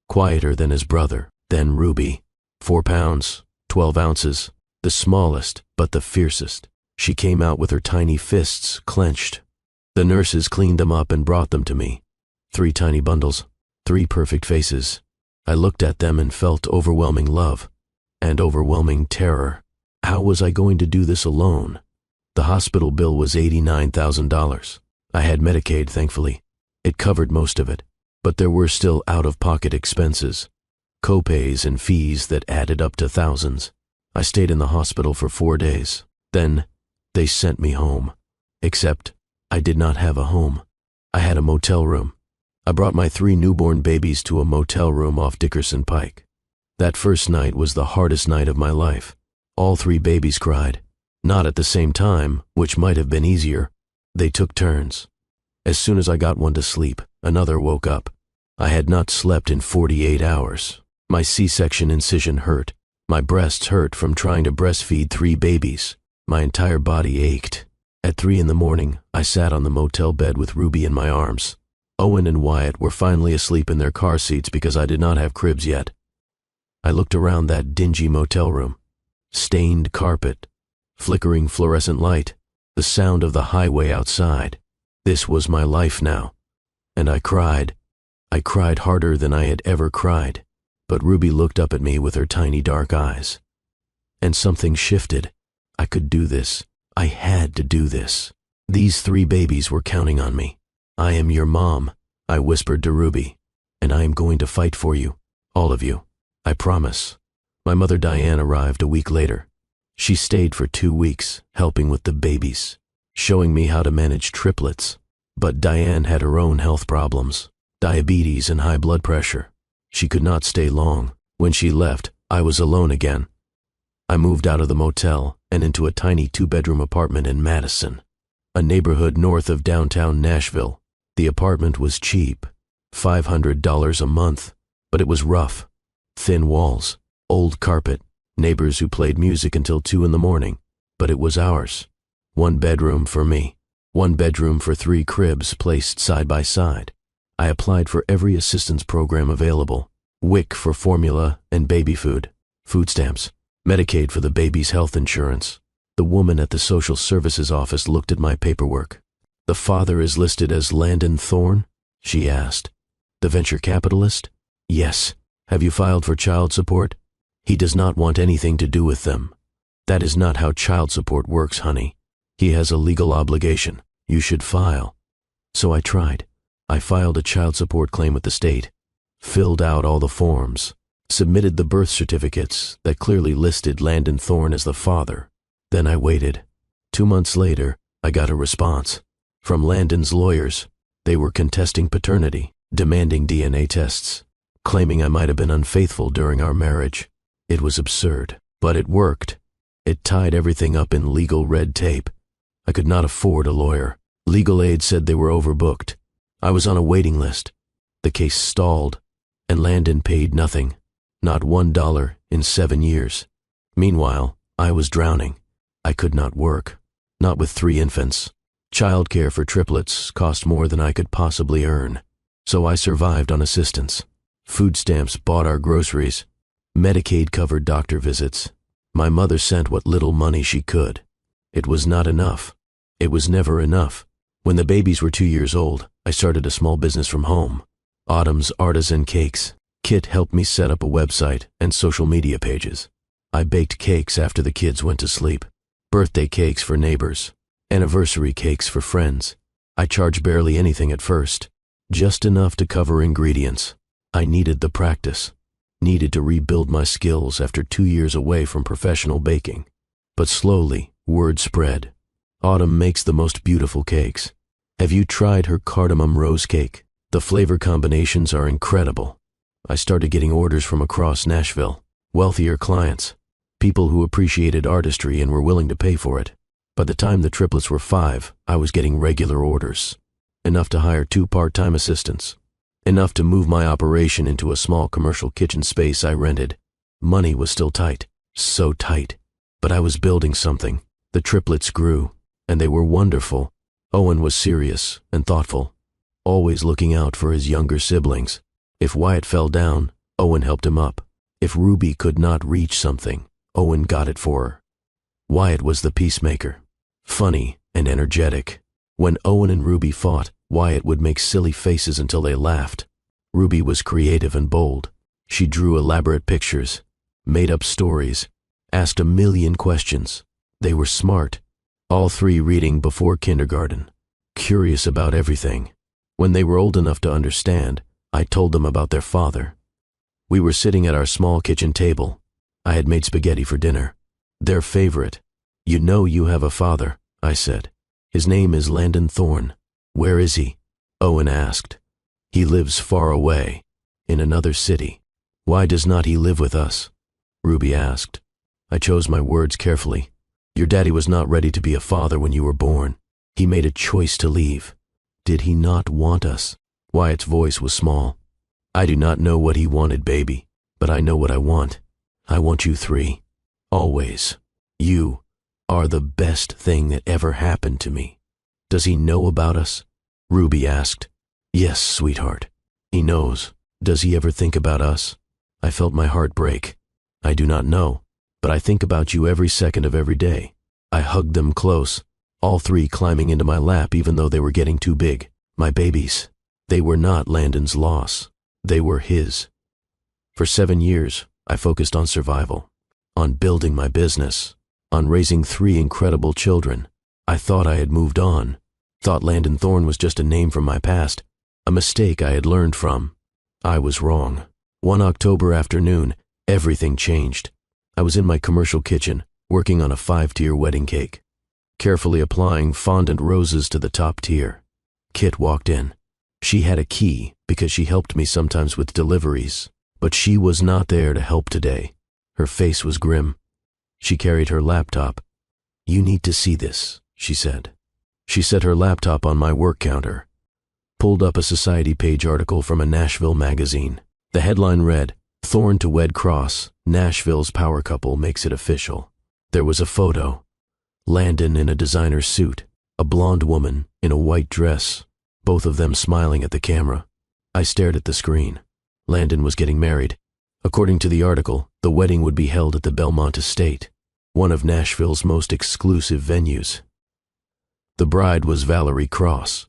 Quieter than his brother. Then Ruby, 4 pounds, 12 ounces. The smallest, but the fiercest. She came out with her tiny fists clenched. The nurses cleaned them up and brought them to me. 3 tiny bundles, 3 perfect faces. I looked at them and felt overwhelming love and overwhelming terror. How was I going to do this alone? The hospital bill was $89,000. I had Medicaid, thankfully. It covered most of it, but there were still out-of-pocket expenses, co-pays and fees that added up to thousands. I stayed in the hospital for 4 days. Then they sent me home. Except I did not have a home. I had a motel room. I brought my 3 newborn babies to a motel room off Dickerson Pike. That first night was the hardest night of my life. All 3 babies cried. Not at the same time, which might have been easier. They took turns. As soon as I got one to sleep, another woke up. I had not slept in 48 hours. My C-section incision hurt. My breasts hurt from trying to breastfeed 3 babies. My entire body ached. At 3 in the morning, I sat on the motel bed with Ruby in my arms. Owen and Wyatt were finally asleep in their car seats because I did not have cribs yet. I looked around that dingy motel room. Stained carpet, flickering fluorescent light, the sound of the highway outside. This was my life now. And I cried. I cried harder than I had ever cried. But Ruby looked up at me with her tiny dark eyes. And something shifted. I could do this. I had to do this. These 3 babies were counting on me. I am your mom, I whispered to Ruby, and I am going to fight for you, all of you. I promise. My mother Diane arrived a week later. She stayed for 2 weeks, helping with the babies, showing me how to manage triplets. But Diane had her own health problems, diabetes and high blood pressure. She could not stay long. When she left, I was alone again. I moved out of the motel and into a tiny 2-bedroom apartment in Madison, a neighborhood north of downtown Nashville. The apartment was cheap, $500 a month, but it was rough. Thin walls, old carpet, neighbors who played music until 2 in the morning, but it was ours. 1 bedroom for me, 1 bedroom for 3 cribs placed side by side. I applied for every assistance program available, WIC for formula and baby food, food stamps, Medicaid for the baby's health insurance. The woman at the social services office looked at my paperwork. The father is listed as Landon Thorne? She asked. The venture capitalist? Yes. Have you filed for child support? He does not want anything to do with them. That is not how child support works, honey. He has a legal obligation. You should file. So I tried. I filed a child support claim with the state, filled out all the forms, submitted the birth certificates that clearly listed Landon Thorne as the father. Then I waited. 2 months later, I got a response. From Landon's lawyers. They were contesting paternity, demanding DNA tests, claiming I might have been unfaithful during our marriage. It was absurd, but it worked. It tied everything up in legal red tape. I could not afford a lawyer. Legal aid said they were overbooked. I was on a waiting list. The case stalled, and Landon paid nothing, not $1 in 7 years. Meanwhile, I was drowning. I could not work, not with 3 infants. Childcare for triplets cost more than I could possibly earn, so I survived on assistance. Food stamps bought our groceries. Medicaid covered doctor visits. My mother sent what little money she could. It was not enough. It was never enough. When the babies were 2 years old, I started a small business from home. Autumn's Artisan Cakes. Kit helped me set up a website and social media pages. I baked cakes after the kids went to sleep. Birthday cakes for neighbors. Anniversary cakes for friends. I charged barely anything at first, just enough to cover ingredients. I needed the practice, needed to rebuild my skills after 2 years away from professional baking. But slowly, word spread. Autumn makes the most beautiful cakes. Have you tried her cardamom rose cake? The flavor combinations are incredible. I started getting orders from across Nashville, wealthier clients, people who appreciated artistry and were willing to pay for it. By the time the triplets were 5, I was getting regular orders, enough to hire 2 part-time assistants, enough to move my operation into a small commercial kitchen space I rented. Money was still tight, so tight, but I was building something. The triplets grew, and they were wonderful. Owen was serious and thoughtful, always looking out for his younger siblings. If Wyatt fell down, Owen helped him up. If Ruby could not reach something, Owen got it for her. Wyatt was the peacemaker, funny and energetic. When Owen and Ruby fought, Wyatt would make silly faces until they laughed. Ruby was creative and bold. She drew elaborate pictures, made up stories, asked a million questions. They were smart, all 3 reading before kindergarten, curious about everything. When they were old enough to understand, I told them about their father. We were sitting at our small kitchen table. I had made spaghetti for dinner, their favorite. You know you have a father, I said. His name is Landon Thorne. Where is he? Owen asked. He lives far away, in another city. Why does not he live with us? Ruby asked. I chose my words carefully. Your daddy was not ready to be a father when you were born. He made a choice to leave. Did he not want us? Wyatt's voice was small. I do not know what he wanted, baby, but I know what I want. I want you 3. Always. You are the best thing that ever happened to me. Does he know about us? Ruby asked. Yes, sweetheart. He knows. Does he ever think about us? I felt my heart break. I do not know, but I think about you every second of every day. I hugged them close, all 3 climbing into my lap even though they were getting too big. My babies. They were not Landon's loss. They were his. For 7 years, I focused on survival, on building my business, on raising 3 incredible children. I thought I had moved on, thought Landon Thorne was just a name from my past, a mistake I had learned from. I was wrong. One October afternoon, everything changed. I was in my commercial kitchen, working on a 5-tier wedding cake, carefully applying fondant roses to the top tier. Kit walked in. She had a key because she helped me sometimes with deliveries, but she was not there to help today. Her face was grim. She carried her laptop. You need to see this, she said. She set her laptop on my work counter, pulled up a society page article from a Nashville magazine. The headline read, Thorne to wed Cross, Nashville's power couple makes it official. There was a photo. Landon in a designer suit, a blonde woman in a white dress, both of them smiling at the camera. I stared at the screen. Landon was getting married. According to the article, the wedding would be held at the Belmont Estate, one of Nashville's most exclusive venues. The bride was Valerie Cross,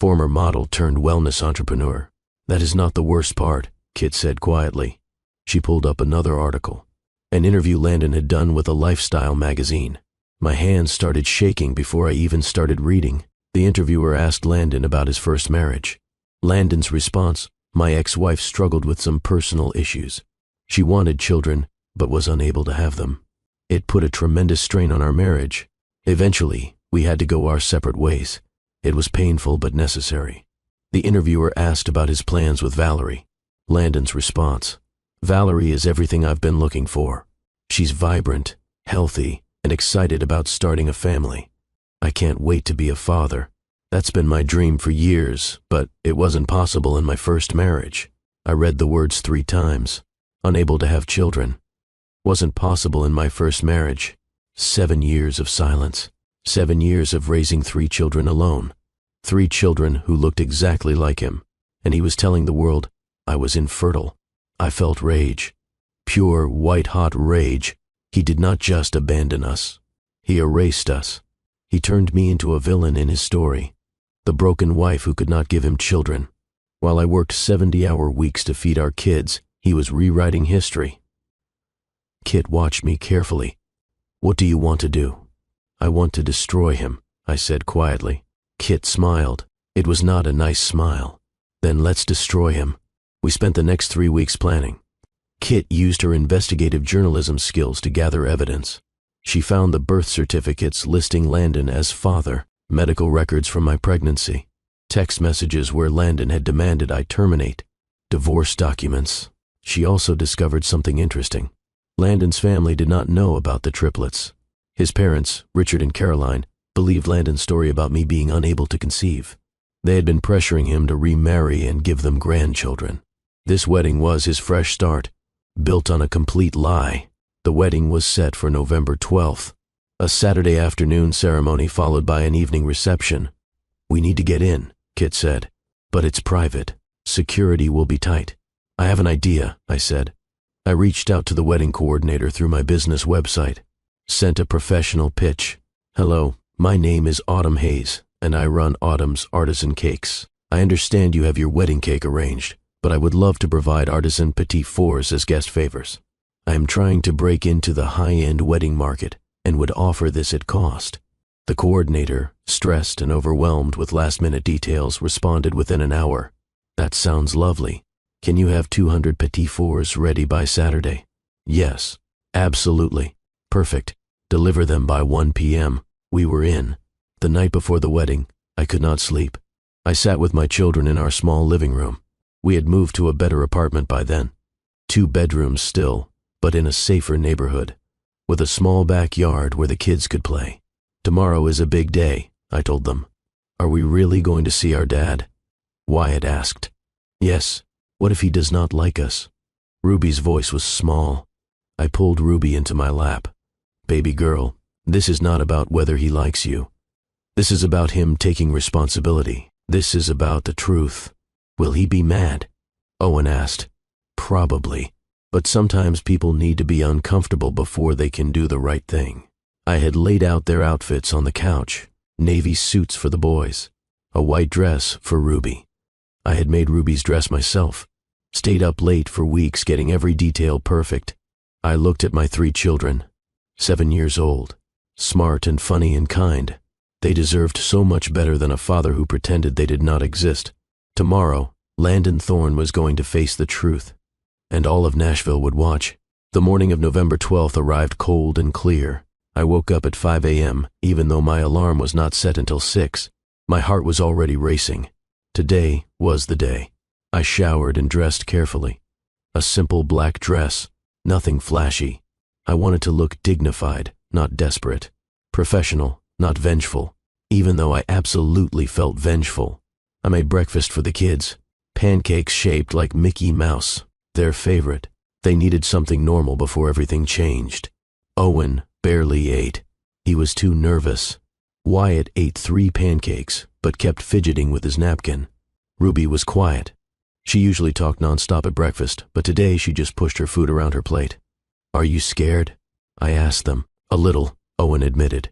former model turned wellness entrepreneur. That is not the worst part, Kit said quietly. She pulled up another article, an interview Landon had done with a lifestyle magazine. My hands started shaking before I even started reading. The interviewer asked Landon about his first marriage. Landon's response, my ex-wife struggled with some personal issues. She wanted children, but was unable to have them. It put a tremendous strain on our marriage. Eventually, we had to go our separate ways. It was painful but necessary. The interviewer asked about his plans with Valerie. Landon's response, Valerie is everything I've been looking for. She's vibrant, healthy, and excited about starting a family. I can't wait to be a father. That's been my dream for years, but it wasn't possible in my first marriage. I read the words 3 times. Unable to have children. Wasn't possible in my first marriage. 7 years of silence. 7 years of raising 3 children alone. 3 children who looked exactly like him. And he was telling the world I was infertile. I felt rage. Pure, white-hot rage. He did not just abandon us. He erased us. He turned me into a villain in his story. The broken wife who could not give him children. While I worked 70-hour weeks to feed our kids, He was rewriting history. Kit watched me carefully. "What do you want to do?" "I want to destroy him," I said quietly. Kit smiled. It was not a nice smile. "Then let's destroy him." We spent the next 3 weeks planning. Kit used her investigative journalism skills to gather evidence. She found the birth certificates listing Landon as father, medical records from my pregnancy, text messages where Landon had demanded I terminate, divorce documents. She also discovered something interesting. Landon's family did not know about the triplets. His parents, Richard and Caroline, believed Landon's story about me being unable to conceive. They had been pressuring him to remarry and give them grandchildren. This wedding was his fresh start, built on a complete lie. The wedding was set for November 12th, a Saturday afternoon ceremony followed by an evening reception. "We need to get in," Kit said, "but it's private. Security will be tight." "I have an idea," I said. I reached out to the wedding coordinator through my business website, sent a professional pitch. "Hello, my name is Autumn Hayes, and I run Autumn's Artisan Cakes. I understand you have your wedding cake arranged, but I would love to provide artisan petit fours as guest favors. I am trying to break into the high-end wedding market and would offer this at cost." The coordinator, stressed and overwhelmed with last-minute details, responded within an hour. "That sounds lovely. Can you have 200 petit fours ready by Saturday?" "Yes, absolutely. Perfect. Deliver them by 1 p.m. We were in. The night before the wedding, I could not sleep. I sat with my children in our small living room. We had moved to a better apartment by then. 2 bedrooms still, but in a safer neighborhood, with a small backyard where the kids could play. "Tomorrow is a big day," I told them. "Are we really going to see our dad?" Wyatt asked. "Yes. What if he does not like us?" Ruby's voice was small. I pulled Ruby into my lap. "Baby girl, this is not about whether he likes you. This is about him taking responsibility. This is about the truth." "Will he be mad?" Owen asked. "Probably. But sometimes people need to be uncomfortable before they can do the right thing." I had laid out their outfits on the couch. Navy suits for the boys. A white dress for Ruby. I had made Ruby's dress myself. Stayed up late for weeks getting every detail perfect. I looked at my 3 children, 7 years old, smart and funny and kind. They deserved so much better than a father who pretended they did not exist. Tomorrow, Landon Thorne was going to face the truth, and all of Nashville would watch. The morning of November 12th arrived cold and clear. I woke up at 5 a.m., even though my alarm was not set until 6. My heart was already racing. Today was the day. I showered and dressed carefully. A simple black dress, nothing flashy. I wanted to look dignified, not desperate. Professional, not vengeful, even though I absolutely felt vengeful. I made breakfast for the kids. Pancakes shaped like Mickey Mouse, their favorite. They needed something normal before everything changed. Owen barely ate. He was too nervous. Wyatt ate 3 pancakes, but kept fidgeting with his napkin. Ruby was quiet. She usually talked nonstop at breakfast, but today she just pushed her food around her plate. "Are you scared?" I asked them. "A little," Owen admitted.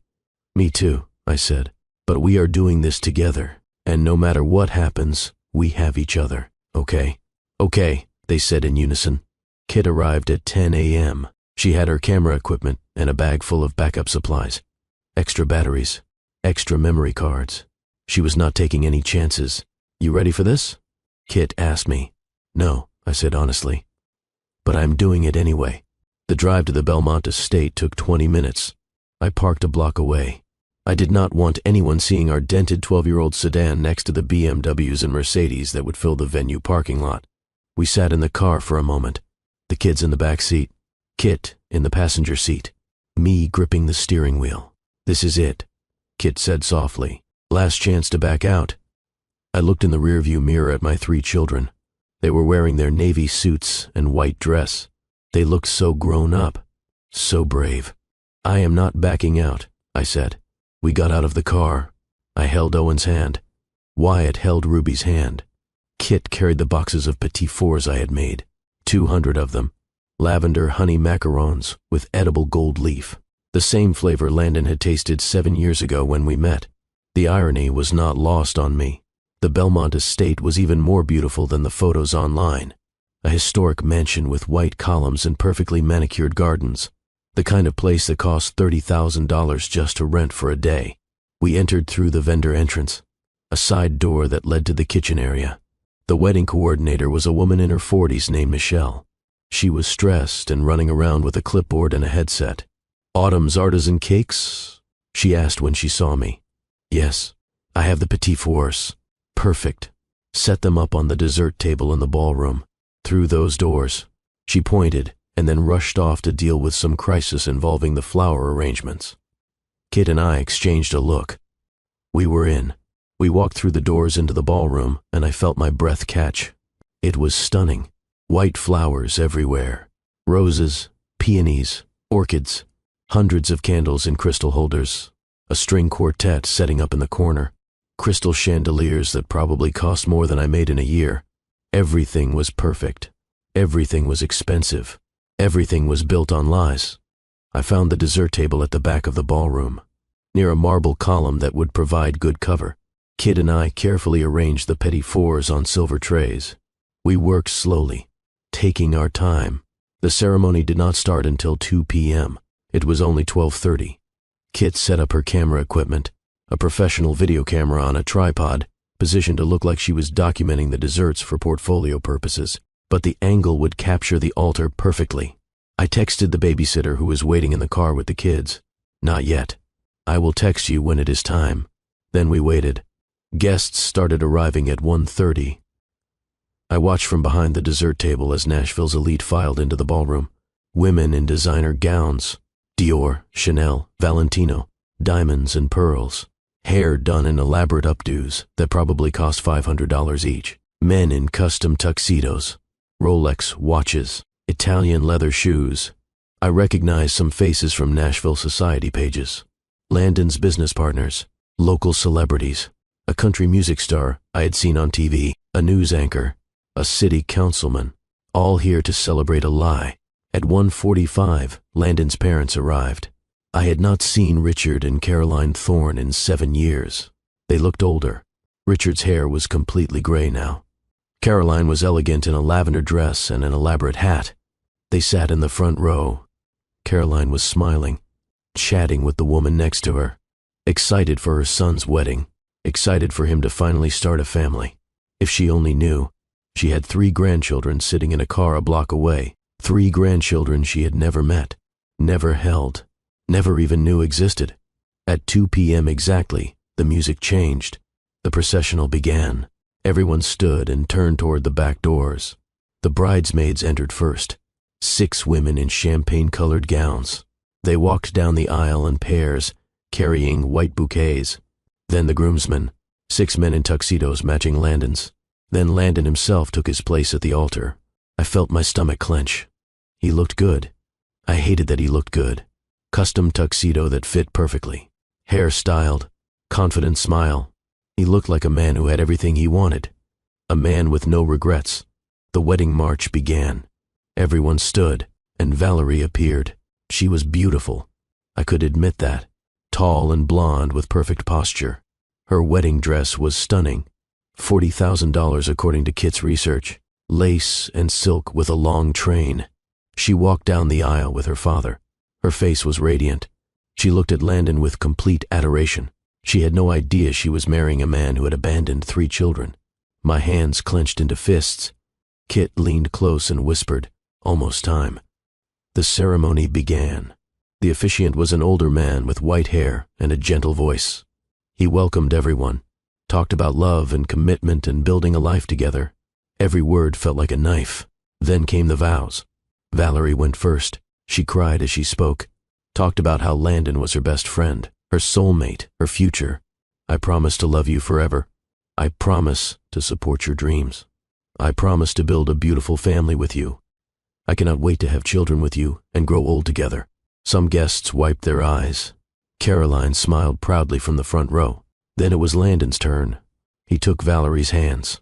"Me too," I said. "But we are doing this together, and no matter what happens, we have each other, okay?" "Okay," they said in unison. Kit arrived at 10 a.m. She had her camera equipment and a bag full of backup supplies. Extra batteries, extra memory cards. She was not taking any chances. "You ready for this?" Kit asked me. "No," I said honestly. "But I'm doing it anyway." The drive to the Belmont estate took 20 minutes. I parked a block away. I did not want anyone seeing our dented 12-year-old sedan next to the BMWs and Mercedes that would fill the venue parking lot. We sat in the car for a moment, the kids in the back seat, Kit in the passenger seat, me gripping the steering wheel. "This is it," Kit said softly. "Last chance to back out." I looked in the rearview mirror at my 3 children. They were wearing their navy suits and white dress. They looked so grown up, so brave. "I am not backing out," I said. We got out of the car. I held Owen's hand. Wyatt held Ruby's hand. Kit carried the boxes of petit fours I had made, 200 of them. Lavender honey macarons with edible gold leaf, the same flavor Landon had tasted 7 years ago when we met. The irony was not lost on me. The Belmont estate was even more beautiful than the photos online. A historic mansion with white columns and perfectly manicured gardens. The kind of place that costs $30,000 just to rent for a day. We entered through the vendor entrance, a side door that led to the kitchen area. The wedding coordinator was a woman in her 40s named Michelle. She was stressed and running around with a clipboard and a headset. "Autumn's artisan cakes?" she asked when she saw me. "Yes, I have the petit fours." "Perfect. Set them up on the dessert table in the ballroom. Through those doors." She pointed and then rushed off to deal with some crisis involving the flower arrangements. Kit and I exchanged a look. We were in. We walked through the doors into the ballroom, and I felt my breath catch. It was stunning. White flowers everywhere. Roses, peonies, orchids, hundreds of candles in crystal holders, a string quartet setting up in the corner, crystal chandeliers that probably cost more than I made in a year. Everything was perfect. Everything was expensive. Everything was built on lies. I found the dessert table at the back of the ballroom, near a marble column that would provide good cover. Kit and I carefully arranged the petit fours on silver trays. We worked slowly, taking our time. The ceremony did not start until 2 p.m. It was only 12:30. Kit set up her camera equipment, a professional video camera on a tripod, positioned to look like she was documenting the desserts for portfolio purposes, but the angle would capture the altar perfectly. I texted the babysitter who was waiting in the car with the kids. "Not yet. I will text you when it is time." Then we waited. Guests started arriving at 1:30. I watched from behind the dessert table as Nashville's elite filed into the ballroom. Women in designer gowns, Dior, Chanel, Valentino, diamonds and pearls. Hair done in elaborate updos that probably cost $500 each. Men in custom tuxedos, Rolex watches, Italian leather shoes. I recognized some faces from Nashville society pages. Landon's business partners, local celebrities, a country music star I had seen on TV, a news anchor, a city councilman, all here to celebrate a lie. At 1:45, Landon's parents arrived. I had not seen Richard and Caroline Thorne in 7 years. They looked older. Richard's hair was completely gray now. Caroline was elegant in a lavender dress and an elaborate hat. They sat in the front row. Caroline was smiling, chatting with the woman next to her, excited for her son's wedding, excited for him to finally start a family. If she only knew, she had 3 grandchildren sitting in a car a block away, 3 grandchildren she had never met, never held, never even knew existed. At 2 p.m. exactly, the music changed. The processional began. Everyone stood and turned toward the back doors. The bridesmaids entered first, 6 women in champagne-colored gowns. They walked down the aisle in pairs, carrying white bouquets. Then the groomsmen, 6 men in tuxedos matching Landon's. Then Landon himself took his place at the altar. I felt my stomach clench. He looked good. I hated that he looked good. Custom tuxedo that fit perfectly. Hair styled, confident smile. He looked like a man who had everything he wanted. A man with no regrets. The wedding march began. Everyone stood, and Valerie appeared. She was beautiful. I could admit that. Tall and blonde with perfect posture. Her wedding dress was stunning. $40,000 according to Kit's research. Lace and silk with a long train. She walked down the aisle with her father. Her face was radiant. She looked at Landon with complete adoration. She had no idea she was marrying a man who had abandoned 3 children. My hands clenched into fists. Kit leaned close and whispered, "Almost time." The ceremony began. The officiant was an older man with white hair and a gentle voice. He welcomed everyone, talked about love and commitment and building a life together. Every word felt like a knife. Then came the vows. Valerie went first. She cried as she spoke, talked about how Landon was her best friend, her soulmate, her future. "I promise to love you forever. I promise to support your dreams. I promise to build a beautiful family with you. I cannot wait to have children with you and grow old together." Some guests wiped their eyes. Caroline smiled proudly from the front row. Then it was Landon's turn. He took Valerie's hands,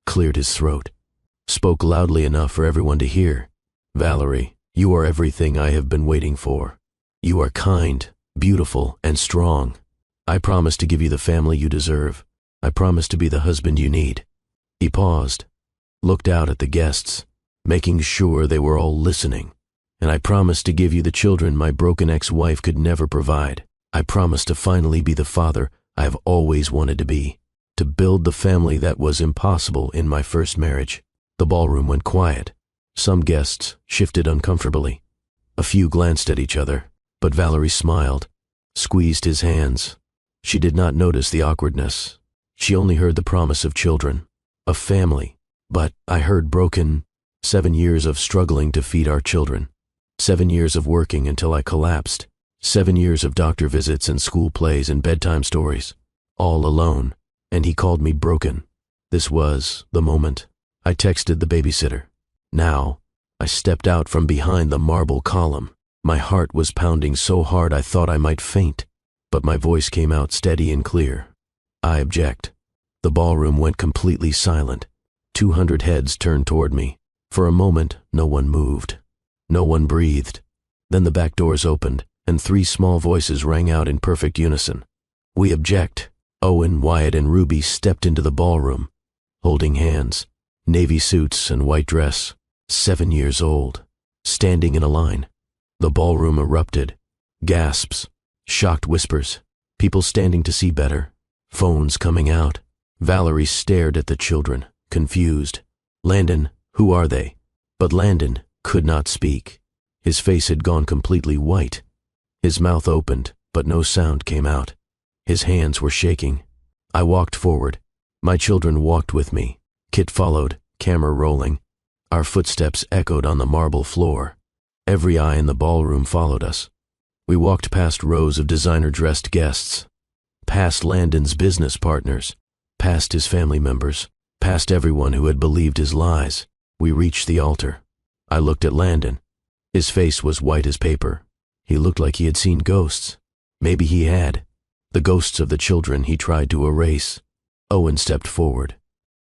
cleared his throat, spoke loudly enough for everyone to hear. "Valerie, you are everything I have been waiting for. You are kind, beautiful, and strong. I promise to give you the family you deserve. I promise to be the husband you need." He paused, looked out at the guests. making sure they were all listening. And I promised to give you the children my broken ex-wife could never provide. I promised to finally be the father I have always wanted to be, to build the family that was impossible in my first marriage. The ballroom went quiet. Some guests shifted uncomfortably. A few glanced at each other, but Valerie smiled, squeezed his hands. She did not notice the awkwardness. She only heard the promise of children, of family. But I heard broken. 7 years of struggling to feed our children. 7 years of working until I collapsed. 7 years of doctor visits and school plays and bedtime stories. All alone. And he called me broken. This was the moment. I texted the babysitter. Now, I stepped out from behind the marble column. My heart was pounding so hard I thought I might faint, but my voice came out steady and clear. I object. The ballroom went completely silent. 200 heads turned toward me. For a moment, no one moved. No one breathed. Then the back doors opened, and 3 small voices rang out in perfect unison. We object. Owen, Wyatt, and Ruby stepped into the ballroom, holding hands, navy suits and white dress, 7 years old, standing in a line. The ballroom erupted. Gasps, shocked whispers, people standing to see better, phones coming out. Valerie stared at the children, confused. Landon, who are they? But Landon could not speak. His face had gone completely white. His mouth opened, but no sound came out. His hands were shaking. I walked forward. My children walked with me. Kit followed, camera rolling. Our footsteps echoed on the marble floor. Every eye in the ballroom followed us. We walked past rows of designer-dressed guests, past Landon's business partners, past his family members, past everyone who had believed his lies. We reached the altar. I looked at Landon. His face was white as paper. He looked like he had seen ghosts. Maybe he had. The ghosts of the children he tried to erase. Owen stepped forward.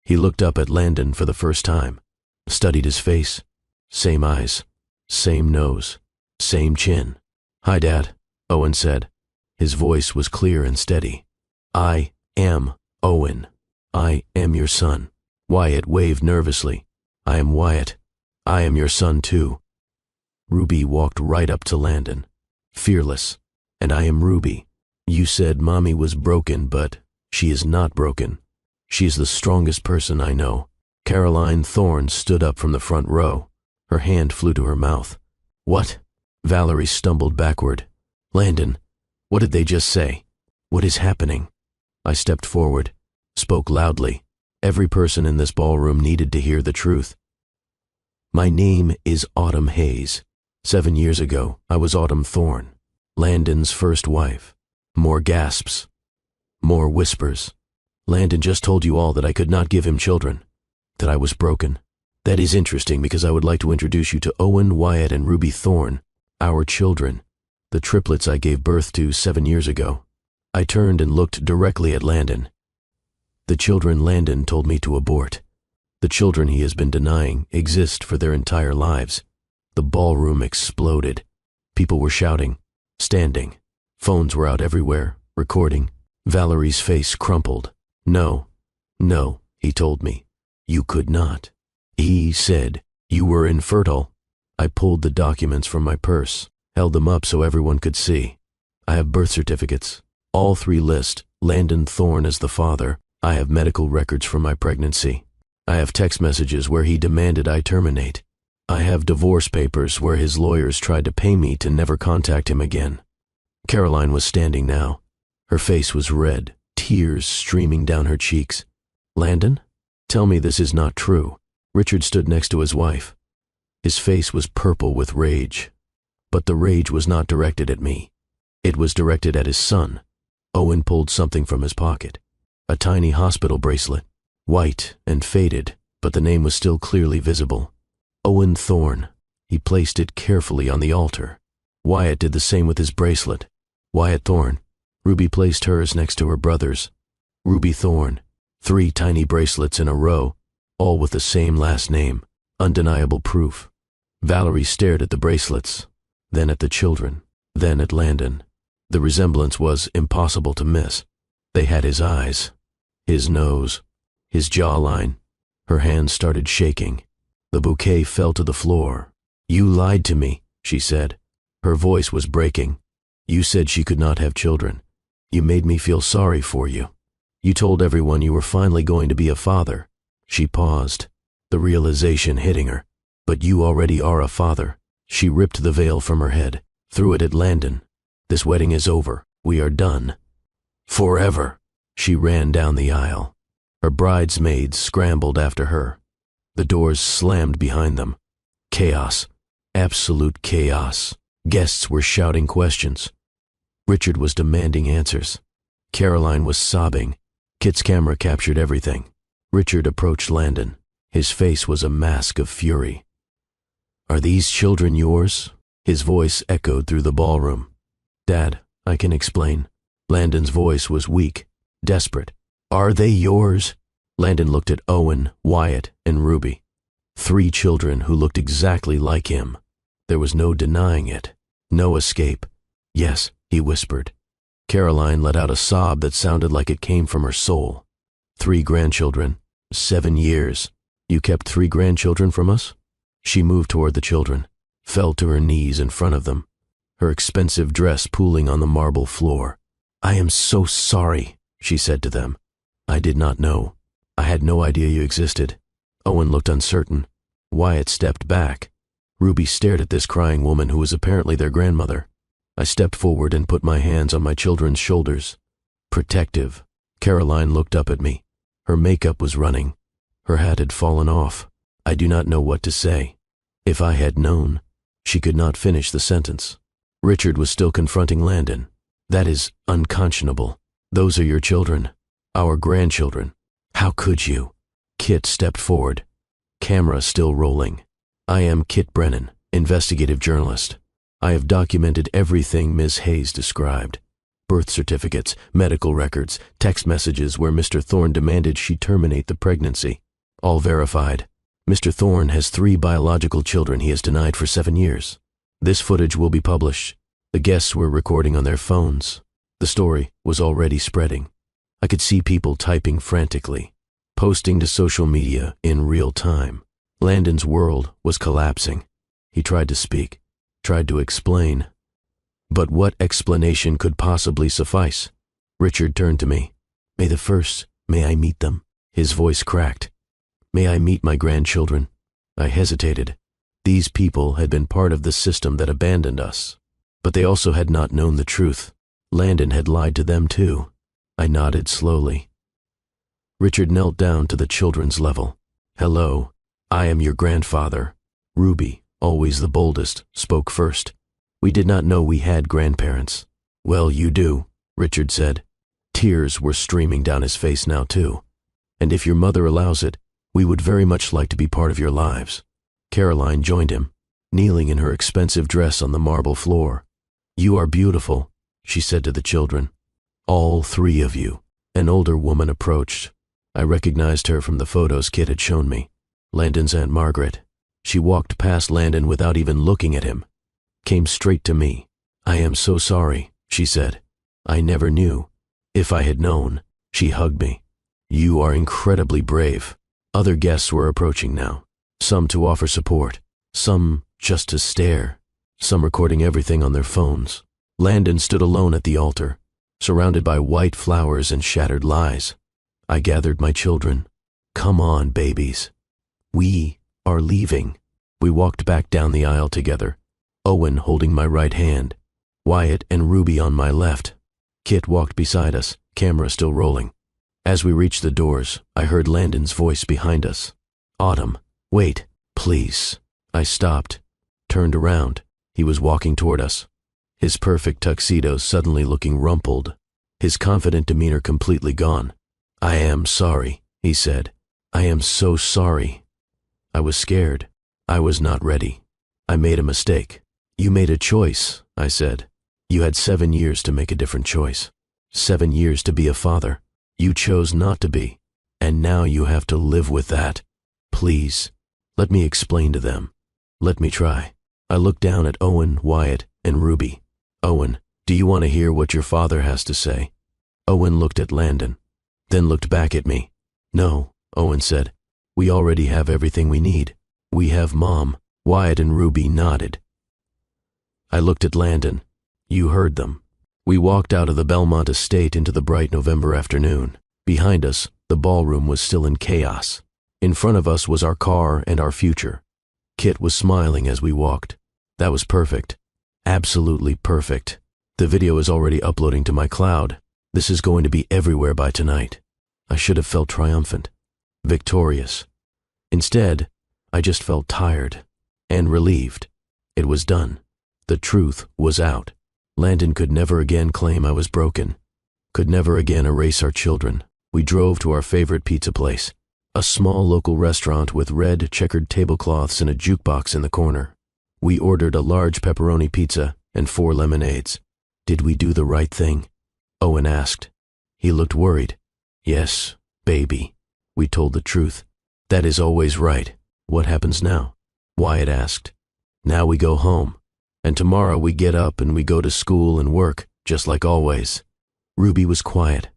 He looked up at Landon for the first time, studied his face. Same eyes, same nose, same chin. Hi, Dad, Owen said. His voice was clear and steady. I am Owen. I am your son. Wyatt waved nervously. I am Wyatt. I am your son too. Ruby walked right up to Landon, fearless. And I am Ruby. You said Mommy was broken, but she is not broken. She is the strongest person I know. Caroline Thorne stood up from the front row. Her hand flew to her mouth. What? Valerie stumbled backward. Landon, what did they just say? What is happening? I stepped forward, spoke loudly. Every person in this ballroom needed to hear the truth. My name is Autumn Hayes. 7 years ago, I was Autumn Thorne, Landon's first wife. More gasps. More whispers. Landon just told you all that I could not give him children, that I was broken. That is interesting because I would like to introduce you to Owen, Wyatt, and Ruby Thorne, our children, the triplets I gave birth to 7 years ago. I turned and looked directly at Landon. The children Landon told me to abort. The children he has been denying exist for their entire lives. The ballroom exploded. People were shouting, standing. Phones were out everywhere, recording. Valerie's face crumpled. No, he told me. You could not. He said you were infertile. I pulled the documents from my purse, held them up so everyone could see. I have birth certificates. All 3 list Landon Thorne as the father. I have medical records from my pregnancy. I have text messages where he demanded I terminate. I have divorce papers where his lawyers tried to pay me to never contact him again. Caroline was standing now. Her face was red, tears streaming down her cheeks. Landon? Tell me this is not true. Richard stood next to his wife. His face was purple with rage. But the rage was not directed at me. It was directed at his son. Owen pulled something from his pocket. A tiny hospital bracelet. White and faded, but the name was still clearly visible. Owen Thorne. He placed it carefully on the altar. Wyatt did the same with his bracelet. Wyatt Thorne. Ruby placed hers next to her brother's. Ruby Thorne. 3 tiny bracelets in a row, all with the same last name. Undeniable proof. Valerie stared at the bracelets, then at the children, then at Landon. The resemblance was impossible to miss. They had his eyes, his nose, his jawline. Her hands started shaking. The bouquet fell to the floor. "You lied to me," she said. Her voice was breaking. "You said she could not have children. You made me feel sorry for you. You told everyone you were finally going to be a father." She paused, the realization hitting her. "But you already are a father." She ripped the veil from her head, threw it at Landon. "This wedding is over. We are done. Forever." She ran down the aisle. Her bridesmaids scrambled after her. The doors slammed behind them. Chaos. Absolute chaos. Guests were shouting questions. Richard was demanding answers. Caroline was sobbing. Kit's camera captured everything. Richard approached Landon. His face was a mask of fury. "Are these children yours?" His voice echoed through the ballroom. "Dad, I can explain." Landon's voice was weak, desperate. "Are they yours?" Landon looked at Owen, Wyatt, and Ruby. 3 children who looked exactly like him. There was no denying it, no escape. "Yes," he whispered. Caroline let out a sob that sounded like it came from her soul. 3 grandchildren, 7 years. "You kept 3 grandchildren from us?" She moved toward the children, fell to her knees in front of them, her expensive dress pooling on the marble floor. "I am so sorry," she said to them. "I did not know. I had no idea you existed." Owen looked uncertain. Wyatt stepped back. Ruby stared at this crying woman who was apparently their grandmother. I stepped forward and put my hands on my children's shoulders. Protective. Caroline looked up at me. Her makeup was running. Her hat had fallen off. I do not know what to say. If I had known. She could not finish the sentence. Richard was still confronting Landon. "That is unconscionable. Those are your children. Our grandchildren. How could you?" Kit stepped forward. Camera still rolling. "I am Kit Brennan, investigative journalist. I have documented everything Ms. Hayes described. Birth certificates, medical records, text messages where Mr. Thorne demanded she terminate the pregnancy. All verified. Mr. Thorne has 3 biological children he has denied for 7 years. This footage will be published. The guests were recording on their phones. The story was already spreading. I could see people typing frantically, posting to social media in real time. Landon's world was collapsing. He tried to speak, tried to explain. But what explanation could possibly suffice? Richard turned to me. "May the 1st, may I meet them?" His voice cracked. "May I meet my grandchildren?" I hesitated. These people had been part of the system that abandoned us. But they also had not known the truth. Landon had lied to them too. I nodded slowly. Richard knelt down to the children's level. "Hello, I am your grandfather." Ruby, always the boldest, spoke first. "We did not know we had grandparents." "Well, you do," Richard said. Tears were streaming down his face now too. "And if your mother allows it, we would very much like to be part of your lives." Caroline joined him, kneeling in her expensive dress on the marble floor. "You are beautiful," she said to the children. "All 3 of you." An older woman approached. I recognized her from the photos Kit had shown me. Landon's Aunt Margaret. She walked past Landon without even looking at him. Came straight to me. "I am so sorry," she said. "I never knew. If I had known." She hugged me. "You are incredibly brave." Other guests were approaching now. Some to offer support. Some just to stare. Some recording everything on their phones. Landon stood alone at the altar, surrounded by white flowers and shattered lies. I gathered my children. "Come on, babies. We are leaving." We walked back down the aisle together, Owen holding my right hand, Wyatt and Ruby on my left. Kit walked beside us, camera still rolling. As we reached the doors, I heard Landon's voice behind us. "Autumn, wait, please." I stopped, turned around. He was walking toward us, his perfect tuxedo suddenly looking rumpled, his confident demeanor completely gone. "I am sorry," he said. "I am so sorry." I was scared. I was not ready. "I made a mistake." "You made a choice," I said. "You had 7 years to make a different choice. 7 years to be a father. You chose not to be, and now you have to live with that. Please, let me explain to them. Let me try." I looked down at Owen, Wyatt, and Ruby. "Owen, do you want to hear what your father has to say?" Owen looked at Landon, then looked back at me. "No," Owen said. "We already have everything we need." "We have, Mom." Wyatt and Ruby nodded. I looked at Landon. "You heard them." We walked out of the Belmont estate into the bright November afternoon. Behind us, the ballroom was still in chaos. In front of us was our car and our future. Kit was smiling as we walked. That was perfect. Absolutely perfect. The video is already uploading to my cloud. This is going to be everywhere by tonight. I should have felt triumphant, victorious. Instead, I just felt tired and relieved. It was done. The truth was out. Landon could never again claim I was broken, could never again erase our children. We drove to our favorite pizza place, a small local restaurant with red checkered tablecloths and a jukebox in the corner. We ordered a large pepperoni pizza and 4 lemonades. Did we do the right thing? Owen asked. He looked worried. Yes, baby. We told the truth. That is always right. What happens now? Wyatt asked. Now we go home. And tomorrow we get up and we go to school and work, just like always. Ruby was quiet.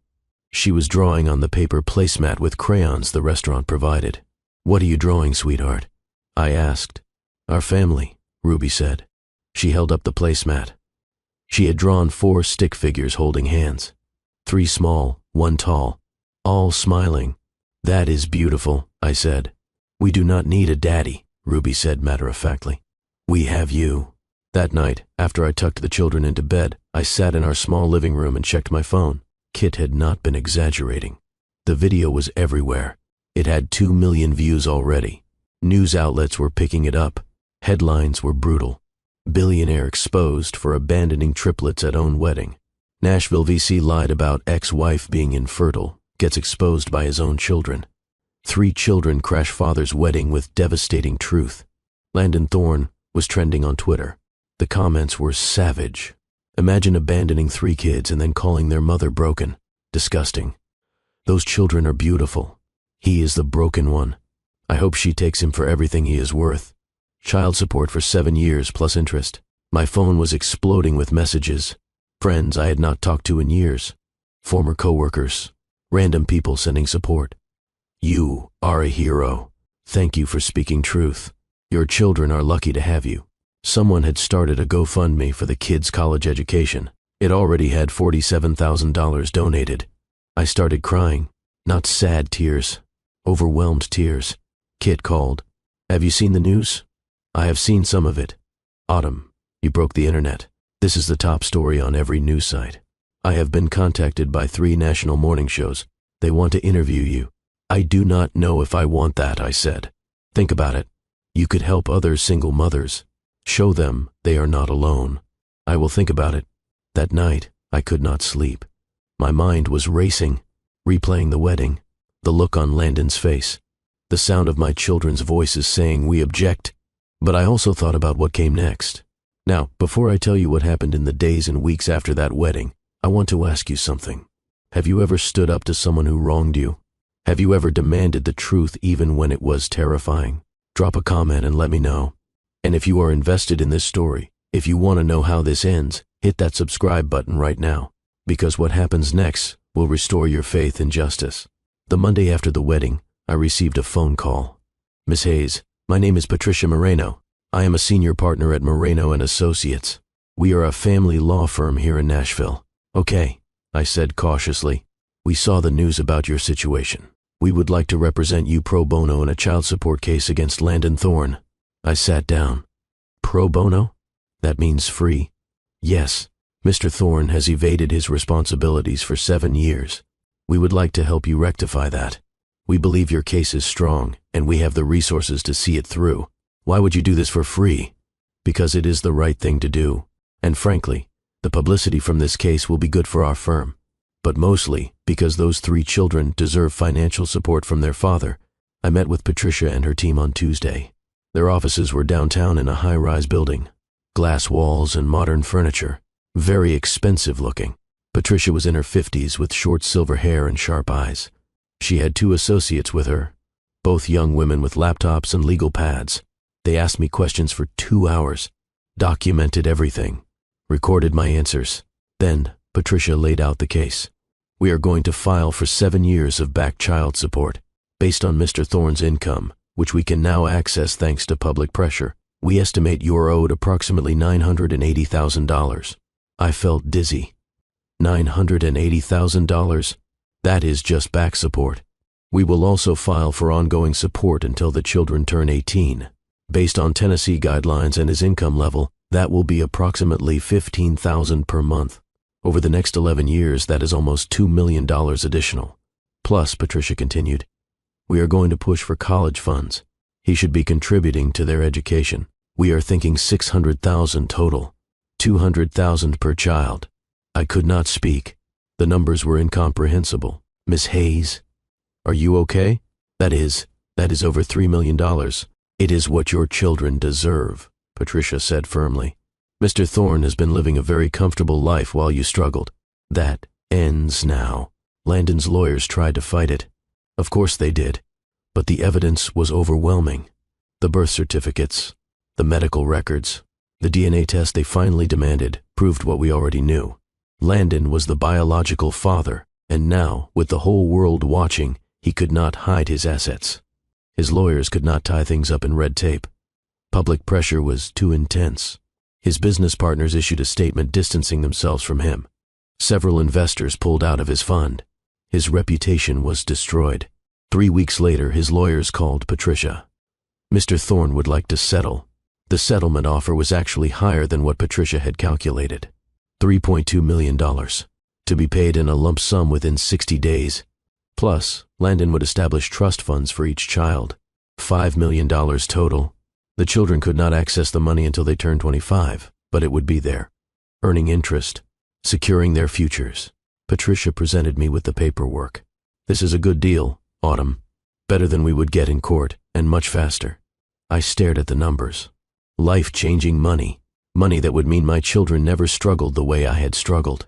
She was drawing on the paper placemat with crayons the restaurant provided. What are you drawing, sweetheart? I asked. Our family, Ruby said. She held up the placemat. She had drawn 4 stick figures holding hands. 3 small, 1 tall, all smiling. That is beautiful, I said. We do not need a daddy, Ruby said matter-of-factly. We have you. That night, after I tucked the children into bed, I sat in our small living room and checked my phone. Kit had not been exaggerating. The video was everywhere. It had 2 million views already. News outlets were picking it up. Headlines were brutal. Billionaire exposed for abandoning triplets at own wedding. Nashville VC lied about ex-wife being infertile, gets exposed by his own children. 3 children crash father's wedding with devastating truth. Landon Thorne was trending on Twitter. The comments were savage. Imagine abandoning 3 kids and then calling their mother broken. Disgusting. Those children are beautiful. He is the broken one. I hope she takes him for everything he is worth. Child support for 7 years plus interest. My phone was exploding with messages. Friends I had not talked to in years. Former coworkers. Random people sending support. You are a hero. Thank you for speaking truth. Your children are lucky to have you. Someone had started a GoFundMe for the kids' college education. It already had $47,000 donated. I started crying. Not sad tears. Overwhelmed tears. Kit called. Have you seen the news? I have seen some of it. Autumn, you broke the internet. This is the top story on every news site. I have been contacted by 3 national morning shows. They want to interview you. I do not know if I want that, I said. Think about it. You could help other single mothers. Show them they are not alone. I will think about it. That night, I could not sleep. My mind was racing, replaying the wedding, the look on Landon's face, the sound of my children's voices saying we object. But I also thought about what came next. Now, before I tell you what happened in the days and weeks after that wedding, I want to ask you something. Have you ever stood up to someone who wronged you? Have you ever demanded the truth even when it was terrifying? Drop a comment and let me know. And if you are invested in this story, if you want to know how this ends, hit that subscribe button right now, because what happens next will restore your faith in justice. The Monday after the wedding, I received a phone call. Miss Hayes, my name is Patricia Moreno. I am a senior partner at Moreno & Associates. We are a family law firm here in Nashville. Okay, I said cautiously. We saw the news about your situation. We would like to represent you pro bono in a child support case against Landon Thorne. I sat down. Pro bono? That means free. Yes, Mr. Thorne has evaded his responsibilities for 7 years. We would like to help you rectify that. We believe your case is strong, and we have the resources to see it through. Why would you do this for free? Because it is the right thing to do. And frankly, the publicity from this case will be good for our firm. But mostly because those 3 children deserve financial support from their father. I met with Patricia and her team on Tuesday. Their offices were downtown in a high-rise building. Glass walls and modern furniture. Very expensive looking. Patricia was in her 50s with short silver hair and sharp eyes. She had 2 associates with her, both young women with laptops and legal pads. They asked me questions for 2 hours, documented everything, recorded my answers. Then Patricia laid out the case. We are going to file for 7 years of back child support, based on Mr. Thorne's income, which we can now access thanks to public pressure. We estimate you're owed approximately $980,000. I felt dizzy. $980,000? That is just back support. We will also file for ongoing support until the children turn 18. Based on Tennessee guidelines and his income level, that will be approximately $15,000 per month. Over the next 11 years, that is almost $2 million additional. Plus, Patricia continued, we are going to push for college funds. He should be contributing to their education. We are thinking $600,000 total, $200,000 per child. I could not speak. The numbers were incomprehensible. Miss Hayes, are you okay? That is over $3 million. It is what your children deserve, Patricia said firmly. Mr. Thorne has been living a very comfortable life while you struggled. That ends now. Landon's lawyers tried to fight it. Of course they did. But the evidence was overwhelming. The birth certificates, the medical records, the DNA test they finally demanded proved what we already knew. Landon was the biological father, and now, with the whole world watching, he could not hide his assets. His lawyers could not tie things up in red tape. Public pressure was too intense. His business partners issued a statement distancing themselves from him. Several investors pulled out of his fund. His reputation was destroyed. 3 weeks later, his lawyers called Patricia. Mr. Thorne would like to settle. The settlement offer was actually higher than what Patricia had calculated. $3.2 million, to be paid in a lump sum within 60 days. Plus, Landon would establish trust funds for each child. $5 million total. The children could not access the money until they turned 25, but it would be there, earning interest, securing their futures. Patricia presented me with the paperwork. This is a good deal, Autumn. Better than we would get in court, and much faster. I stared at the numbers. Life-changing money. Money that would mean my children never struggled the way I had struggled.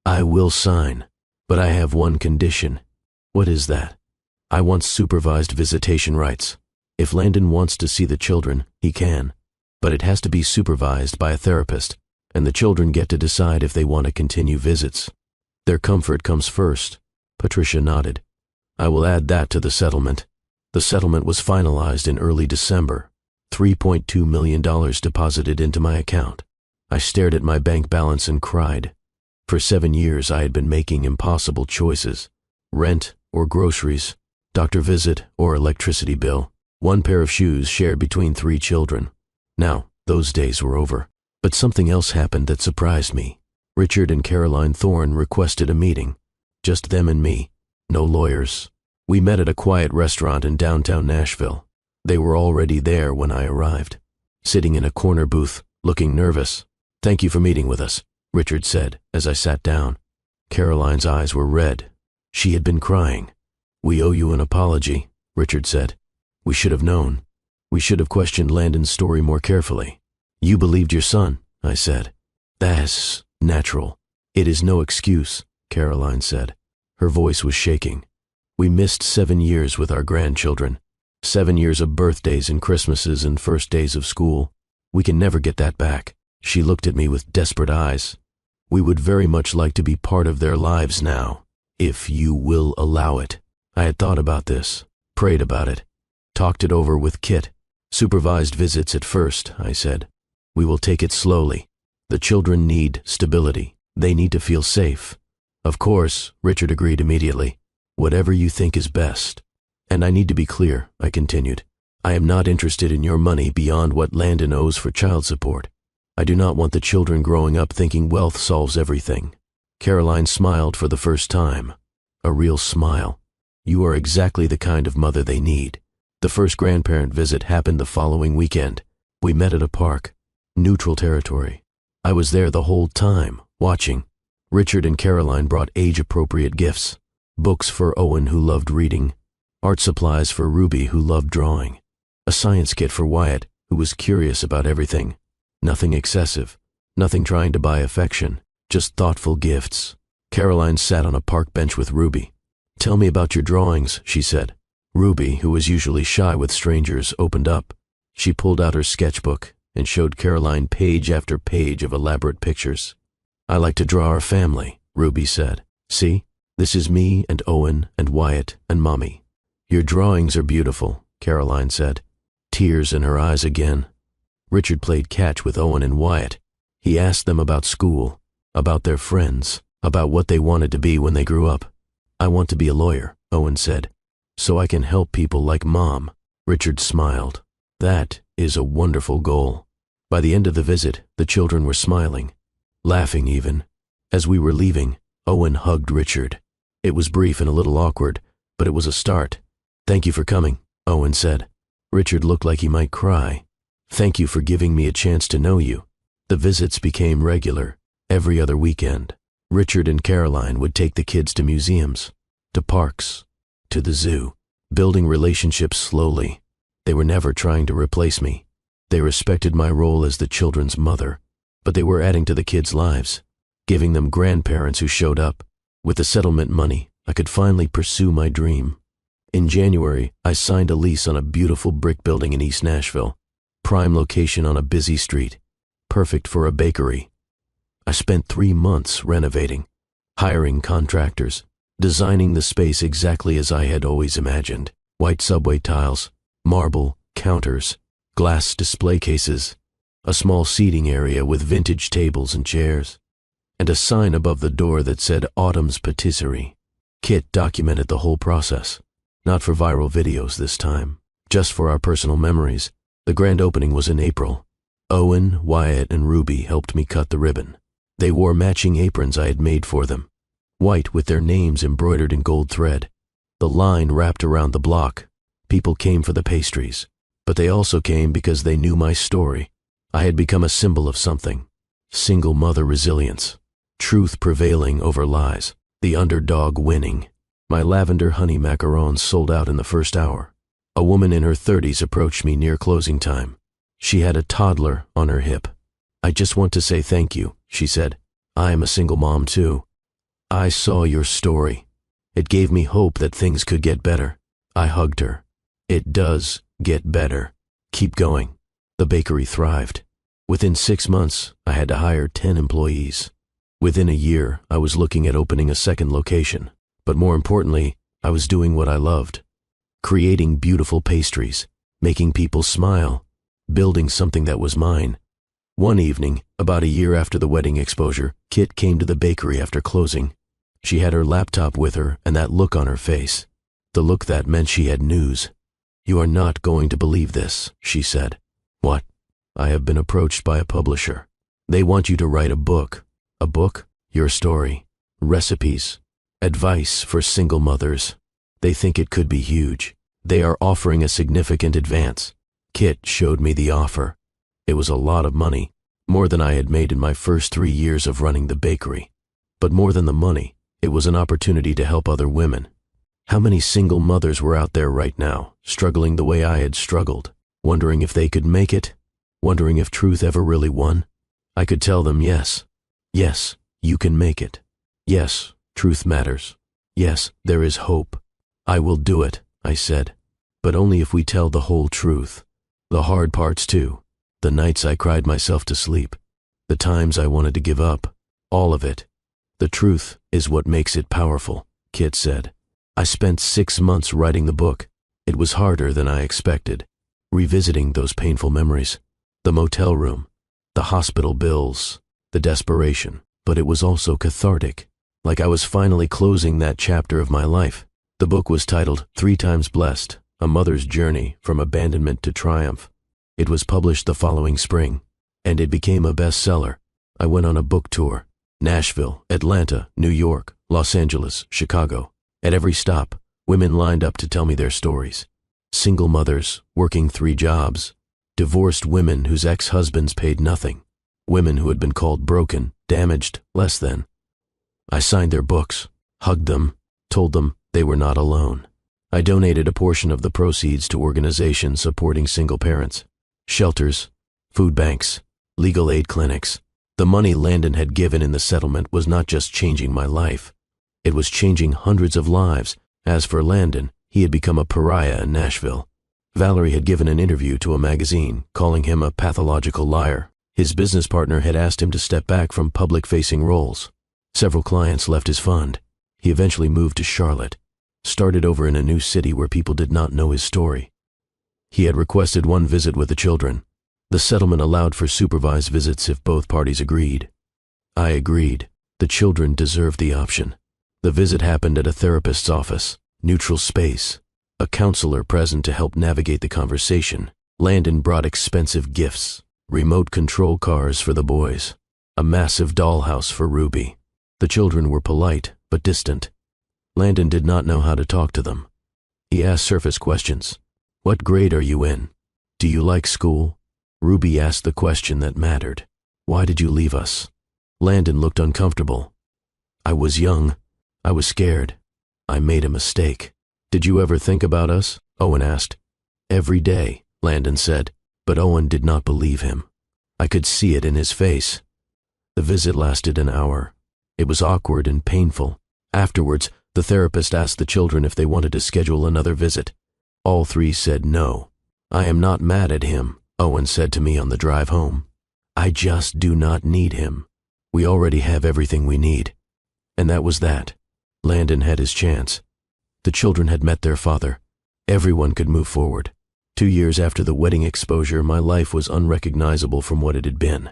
I will sign, but I have one condition. What is that? I want supervised visitation rights. If Landon wants to see the children, he can. But it has to be supervised by a therapist, and the children get to decide if they want to continue visits. Their comfort comes first. Patricia nodded. I will add that to the settlement. The settlement was finalized in early December. $3.2 million deposited into my account. I stared at my bank balance and cried. For 7 years I had been making impossible choices. Rent or groceries, doctor visit or electricity bill, one pair of shoes shared between 3 children. Now, those days were over. But something else happened that surprised me. Richard and Caroline Thorne requested a meeting. Just them and me. No lawyers. We met at a quiet restaurant in downtown Nashville. They were already there when I arrived, sitting in a corner booth, looking nervous. Thank you for meeting with us, Richard said as I sat down. Caroline's eyes were red. She had been crying. We owe you an apology, Richard said. We should have known. We should have questioned Landon's story more carefully. You believed your son, I said. That's natural. It is no excuse, Caroline said. Her voice was shaking. We missed 7 years with our grandchildren. 7 years of birthdays and Christmases and first days of school. We can never get that back. She looked at me with desperate eyes. We would very much like to be part of their lives now, if you will allow it. I had thought about this, prayed about it, talked it over with Kit. Supervised visits at first, I said. We will take it slowly. The children need stability. They need to feel safe. Of course, Richard agreed immediately. Whatever you think is best. And I need to be clear, I continued. I am not interested in your money beyond what Landon owes for child support. I do not want the children growing up thinking wealth solves everything. Caroline smiled for the first time. A real smile. You are exactly the kind of mother they need. The first grandparent visit happened the following weekend. We met at a park. Neutral territory. I was there the whole time, watching. Richard and Caroline brought age-appropriate gifts. Books for Owen, who loved reading. Art supplies for Ruby, who loved drawing. A science kit for Wyatt, who was curious about everything. Nothing excessive. Nothing trying to buy affection. Just thoughtful gifts. Caroline sat on a park bench with Ruby. Tell me about your drawings, she said. Ruby, who was usually shy with strangers, opened up. She pulled out her sketchbook and showed Caroline page after page of elaborate pictures. I like to draw our family, Ruby said. See, this is me and Owen and Wyatt and Mommy. Your drawings are beautiful, Caroline said, tears in her eyes again. Richard played catch with Owen and Wyatt. He asked them about school, about their friends, about what they wanted to be when they grew up. I want to be a lawyer, Owen said, so I can help people like Mom. Richard smiled. That is a wonderful goal. By the end of the visit, the children were smiling, laughing even. As we were leaving, Owen hugged Richard. It was brief and a little awkward, but it was a start. Thank you for coming, Owen said. Richard looked like he might cry. Thank you for giving me a chance to know you. The visits became regular, every other weekend. Richard and Caroline would take the kids to museums, to parks, to the zoo, building relationships slowly. They were never trying to replace me. They respected my role as the children's mother, but they were adding to the kids' lives, giving them grandparents who showed up. With the settlement money, I could finally pursue my dream. In January, I signed a lease on a beautiful brick building in East Nashville, prime location on a busy street, perfect for a bakery. I spent 3 months renovating, hiring contractors, designing the space exactly as I had always imagined. White subway tiles, marble, counters, glass display cases, a small seating area with vintage tables and chairs, and a sign above the door that said Autumn's Patisserie. Kit documented the whole process, not for viral videos this time, just for our personal memories. The grand opening was in April. Owen, Wyatt, and Ruby helped me cut the ribbon. They wore matching aprons I had made for them, white with their names embroidered in gold thread. The line wrapped around the block. People came for the pastries, but they also came because they knew my story. I had become a symbol of something. Single mother resilience. Truth prevailing over lies. The underdog winning. My lavender honey macarons sold out in the first hour. A woman in her 30s approached me near closing time. She had a toddler on her hip. I just want to say thank you, she said. I am a single mom too. I saw your story. It gave me hope that things could get better. I hugged her. It does get better. Keep going. The bakery thrived. Within 6 months, I had to hire 10 employees. Within a year, I was looking at opening a second location. But more importantly, I was doing what I loved. Creating beautiful pastries, making people smile, building something that was mine. One evening, about a year after the wedding exposure, Kit came to the bakery after closing. She had her laptop with her and that look on her face. The look that meant she had news. You are not going to believe this, she said. What? I have been approached by a publisher. They want you to write a book. A book? Your story. Recipes. Advice for single mothers. They think it could be huge. They are offering a significant advance. Kit showed me the offer. It was a lot of money, more than I had made in my first 3 years of running the bakery. But more than the money, it was an opportunity to help other women. How many single mothers were out there right now, struggling the way I had struggled, wondering if they could make it, wondering if truth ever really won? I could tell them yes. Yes, you can make it. Yes, truth matters. Yes, there is hope. I will do it, I said. But only if we tell the whole truth. The hard parts too. The nights I cried myself to sleep. The times I wanted to give up. All of it. The truth is what makes it powerful, Kit said. I spent 6 months writing the book. It was harder than I expected. Revisiting those painful memories. The motel room. The hospital bills. The desperation. But it was also cathartic. Like I was finally closing that chapter of my life. The book was titled 3 Times Blessed, A Mother's Journey from Abandonment to Triumph. It was published the following spring, and it became a bestseller. I went on a book tour. Nashville, Atlanta, New York, Los Angeles, Chicago. At every stop, women lined up to tell me their stories. Single mothers, working 3 jobs. Divorced women whose ex-husbands paid nothing. Women who had been called broken, damaged, less than. I signed their books, hugged them, told them they were not alone. I donated a portion of the proceeds to organizations supporting single parents. Shelters, food banks, legal aid clinics. The money Landon had given in the settlement was not just changing my life. It was changing hundreds of lives. As for Landon, he had become a pariah in Nashville. Valerie had given an interview to a magazine, calling him a pathological liar. His business partner had asked him to step back from public-facing roles. Several clients left his fund. He eventually moved to Charlotte, started over in a new city where people did not know his story. He had requested one visit with the children. The settlement allowed for supervised visits if both parties agreed. I agreed. The children deserved the option. The visit happened at a therapist's office, neutral space, a counselor present to help navigate the conversation. Landon brought expensive gifts, remote control cars for the boys, a massive dollhouse for Ruby. The children were polite but distant. Landon did not know how to talk to them. He asked surface questions. What grade are you in? Do you like school? Ruby asked the question that mattered. Why did you leave us? Landon looked uncomfortable. I was young. I was scared. I made a mistake. Did you ever think about us? Owen asked. Every day, Landon said, but Owen did not believe him. I could see it in his face. The visit lasted an hour. It was awkward and painful. Afterwards, the therapist asked the children if they wanted to schedule another visit. All three said no. I am not mad at him, Owen said to me on the drive home. I just do not need him. We already have everything we need. And that was that. Landon had his chance. The children had met their father. Everyone could move forward. 2 years after the wedding exposure, my life was unrecognizable from what it had been.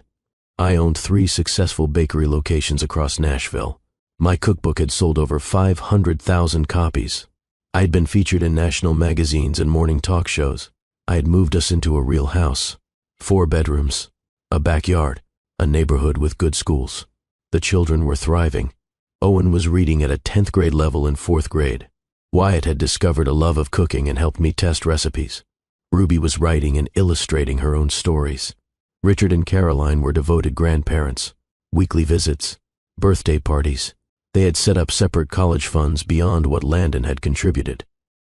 I owned 3 successful bakery locations across Nashville. My cookbook had sold over 500,000 copies. I had been featured in national magazines and morning talk shows. I had moved us into a real house, 4 bedrooms, a backyard, a neighborhood with good schools. The children were thriving. Owen was reading at a 10th grade level in 4th grade. Wyatt had discovered a love of cooking and helped me test recipes. Ruby was writing and illustrating her own stories. Richard and Caroline were devoted grandparents. Weekly visits, birthday parties. They had set up separate college funds beyond what Landon had contributed.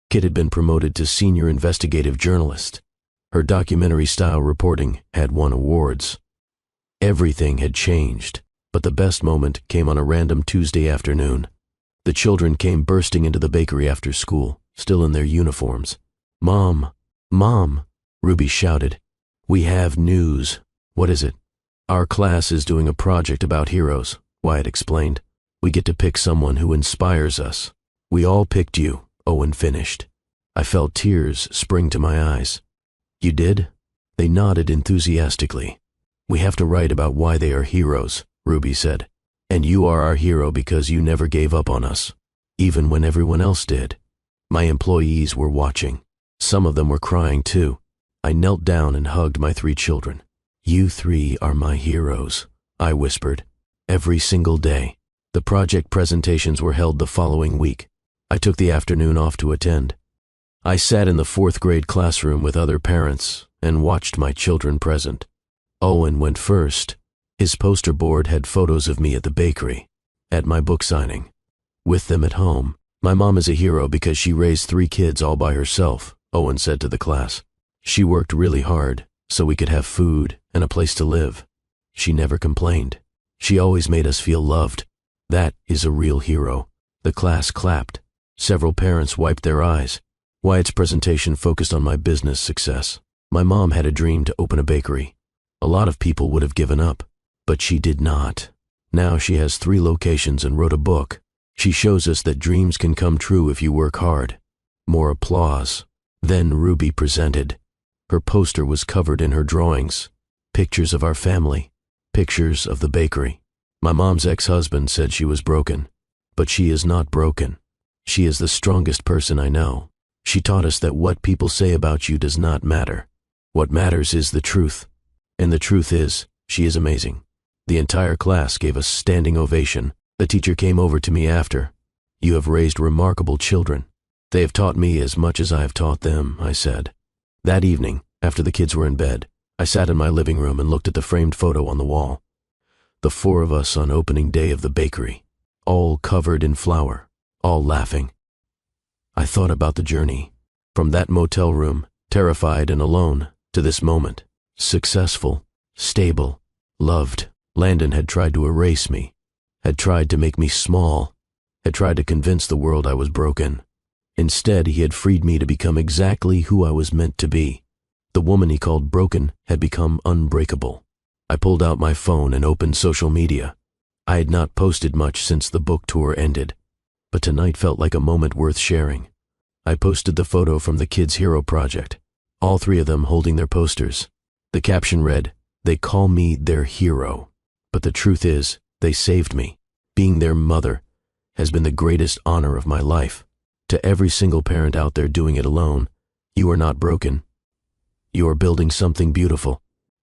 Kit had been promoted to senior investigative journalist. Her documentary-style reporting had won awards. Everything had changed, but the best moment came on a random Tuesday afternoon. The children came bursting into the bakery after school, still in their uniforms. Mom, Mom, Ruby shouted. We have news. What is it? Our class is doing a project about heroes, Wyatt explained. We get to pick someone who inspires us. We all picked you, Owen finished. I felt tears spring to my eyes. You did? They nodded enthusiastically. We have to write about why they are heroes, Ruby said. And you are our hero because you never gave up on us, even when everyone else did. My employees were watching. Some of them were crying too. I knelt down and hugged my 3 children. You 3 are my heroes, I whispered. Every single day. The project presentations were held the following week. I took the afternoon off to attend. I sat in the 4th grade classroom with other parents and watched my children present. Owen went first. His poster board had photos of me at the bakery, at my book signing, with them at home. My mom is a hero because she raised 3 kids all by herself, Owen said to the class. She worked really hard so we could have food and a place to live. She never complained. She always made us feel loved. That is a real hero. The class clapped. Several parents wiped their eyes. Wyatt's presentation focused on my business success. My mom had a dream to open a bakery. A lot of people would have given up, but she did not. Now she has 3 locations and wrote a book. She shows us that dreams can come true if you work hard. More applause. Then Ruby presented. Her poster was covered in her drawings. Pictures of our family. Pictures of the bakery. My mom's ex-husband said she was broken, but she is not broken. She is the strongest person I know. She taught us that what people say about you does not matter. What matters is the truth. And the truth is, she is amazing. The entire class gave a standing ovation. The teacher came over to me after. You have raised remarkable children. They have taught me as much as I have taught them, I said. That evening, after the kids were in bed, I sat in my living room and looked at the framed photo on the wall. The 4 of us on opening day of the bakery, all covered in flour, all laughing. I thought about the journey, from that motel room, terrified and alone, to this moment, successful, stable, loved. Landon had tried to erase me, had tried to make me small, had tried to convince the world I was broken. Instead, he had freed me to become exactly who I was meant to be. The woman he called broken had become unbreakable. I pulled out my phone and opened social media. I had not posted much since the book tour ended, but tonight felt like a moment worth sharing. I posted the photo from the Kids Hero Project. all three of them holding their posters. The caption read, "They call me their hero, but the truth is, they saved me. Being their mother has been the greatest honor of my life. To every single parent out there doing it alone, you are not broken. You are building something beautiful.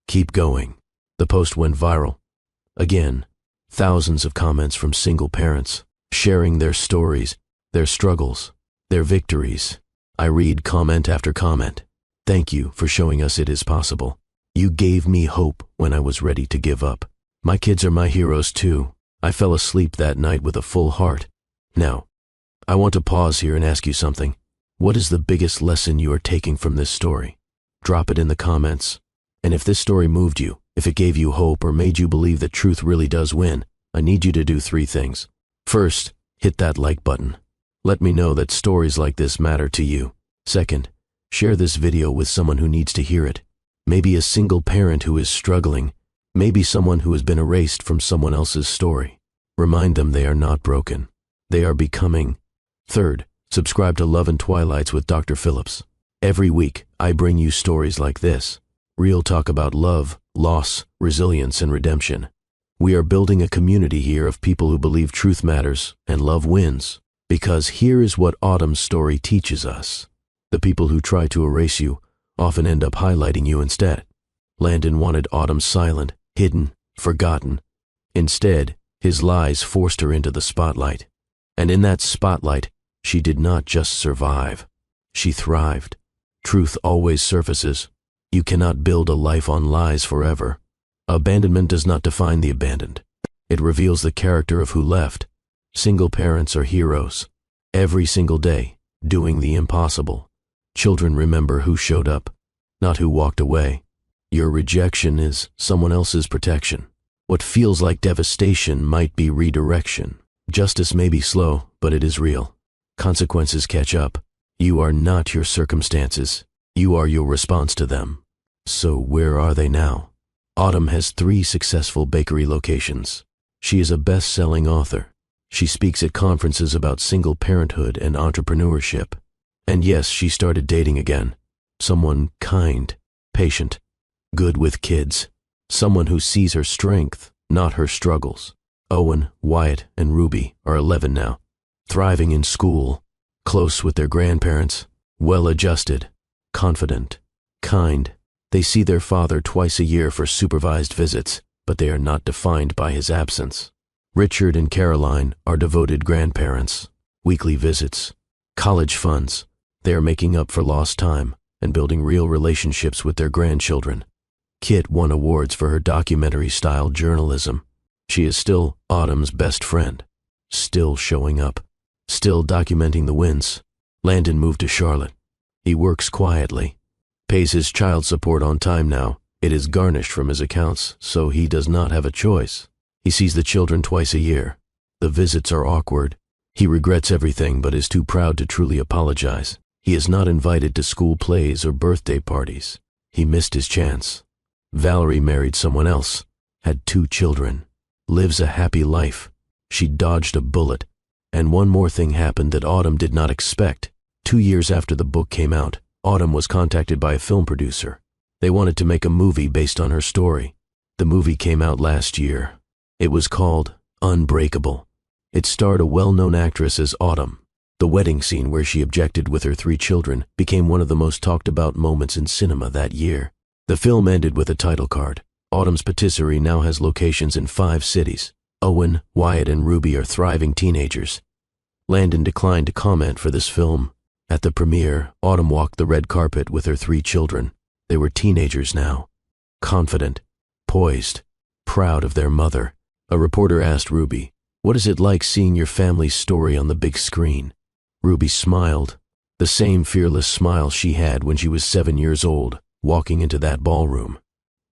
Keep going." The post went viral. Again, thousands of comments from single parents, sharing their stories, their struggles, their victories. I read comment after comment. "Thank you for showing us it is possible. You gave me hope when I was ready to give up. My kids are my heroes too. I fell asleep that night with a full heart." Now, I want to pause here and ask you something. What is the biggest lesson you are taking from this story? Drop it in the comments. And if this story moved you, if it gave you hope or made you believe that truth really does win, I need you to do 3 things. First, hit that like button. Let me know that stories like this matter to you. Second, share this video with someone who needs to hear it. Maybe a single parent who is struggling. Maybe someone who has been erased from someone else's story. Remind them they are not broken. They are becoming. Third, subscribe to Love and Twilights with Dr. Phillips. Every week, I bring you stories like this. Real talk about love, loss, resilience, and redemption. We are building a community here of people who believe truth matters and love wins. Because here is what Autumn's story teaches us. The people who try to erase you often end up highlighting you instead. Landon wanted Autumn silent, hidden, forgotten. Instead, his lies forced her into the spotlight. And in that spotlight, she did not just survive. She thrived. Truth always surfaces. You cannot build a life on lies forever. Abandonment does not define the abandoned. It reveals the character of who left. Single parents are heroes. Every single day, doing the impossible. Children remember who showed up, not who walked away. Your rejection is someone else's protection. What feels like devastation might be redirection. Justice may be slow, but it is real. Consequences catch up. You are not your circumstances. You are your response to them. So where are they now? Autumn has 3 successful bakery locations. She is a best-selling author. She speaks at conferences about single parenthood and entrepreneurship. And yes, she started dating again. Someone kind, patient, good with kids. Someone who sees her strength, not her struggles. Owen, Wyatt, and Ruby are 11 now, thriving in school, close with their grandparents, well-adjusted, confident, kind. They see their father twice a year for supervised visits, but they are not defined by his absence. Richard and Caroline are devoted grandparents, weekly visits, college funds. They are making up for lost time and building real relationships with their grandchildren. Kit won awards for her documentary-style journalism. She is still Autumn's best friend, still showing up, still documenting the wins. Landon moved to Charlotte. He works quietly, pays his child support on time now. It is garnished from his accounts, so he does not have a choice. He sees the children twice a year. The visits are awkward. He regrets everything but is too proud to truly apologize. He is not invited to school plays or birthday parties. He missed his chance. Valerie married someone else, had 2 children, lives a happy life. She dodged a bullet. And one more thing happened that Autumn did not expect. 2 years after the book came out, Autumn was contacted by a film producer. They wanted to make a movie based on her story. The movie came out last year. It was called Unbreakable. It starred a well-known actress as Autumn. The wedding scene where she objected with her 3 children became one of the most talked about moments in cinema that year. The film ended with a title card. Autumn's patisserie now has locations in 5 cities. Owen, Wyatt, and Ruby are thriving teenagers. Landon declined to comment for this film. At the premiere, Autumn walked the red carpet with her 3 children. They were teenagers now, confident, poised, proud of their mother. A reporter asked Ruby, "What is it like seeing your family's story on the big screen?" Ruby smiled, the same fearless smile she had when she was 7 years old, walking into that ballroom.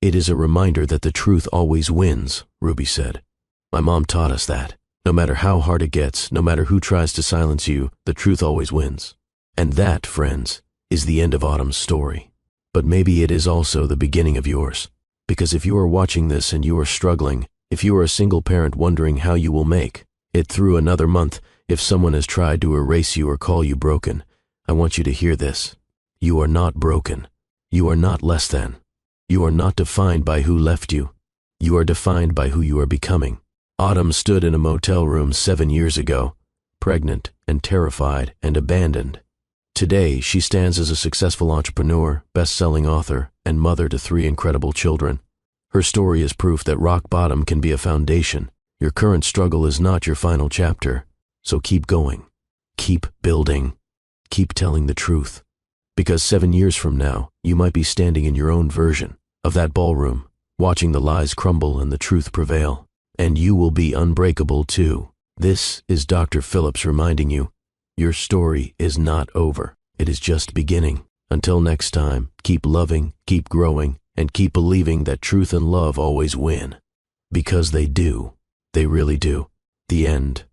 "It is a reminder that the truth always wins," Ruby said. "My mom taught us that. No matter how hard it gets, no matter who tries to silence you, the truth always wins." And that, friends, is the end of Autumn's story. But maybe it is also the beginning of yours. Because if you are watching this and you are struggling, if you are a single parent wondering how you will make it through another month, if someone has tried to erase you or call you broken, I want you to hear this. You are not broken. You are not less than. You are not defined by who left you. You are defined by who you are becoming. Autumn stood in a motel room 7 years ago, pregnant and terrified and abandoned. Today, she stands as a successful entrepreneur, best-selling author, and mother to 3 incredible children. Her story is proof that rock bottom can be a foundation. Your current struggle is not your final chapter, so keep going. Keep building. Keep telling the truth. Because 7 years from now, you might be standing in your own version of that ballroom, watching the lies crumble and the truth prevail. And you will be unbreakable too. This is Dr. Phillips reminding you, your story is not over. It is just beginning. Until next time, keep loving, keep growing, and keep believing that truth and love always win. Because they do. They really do. The end.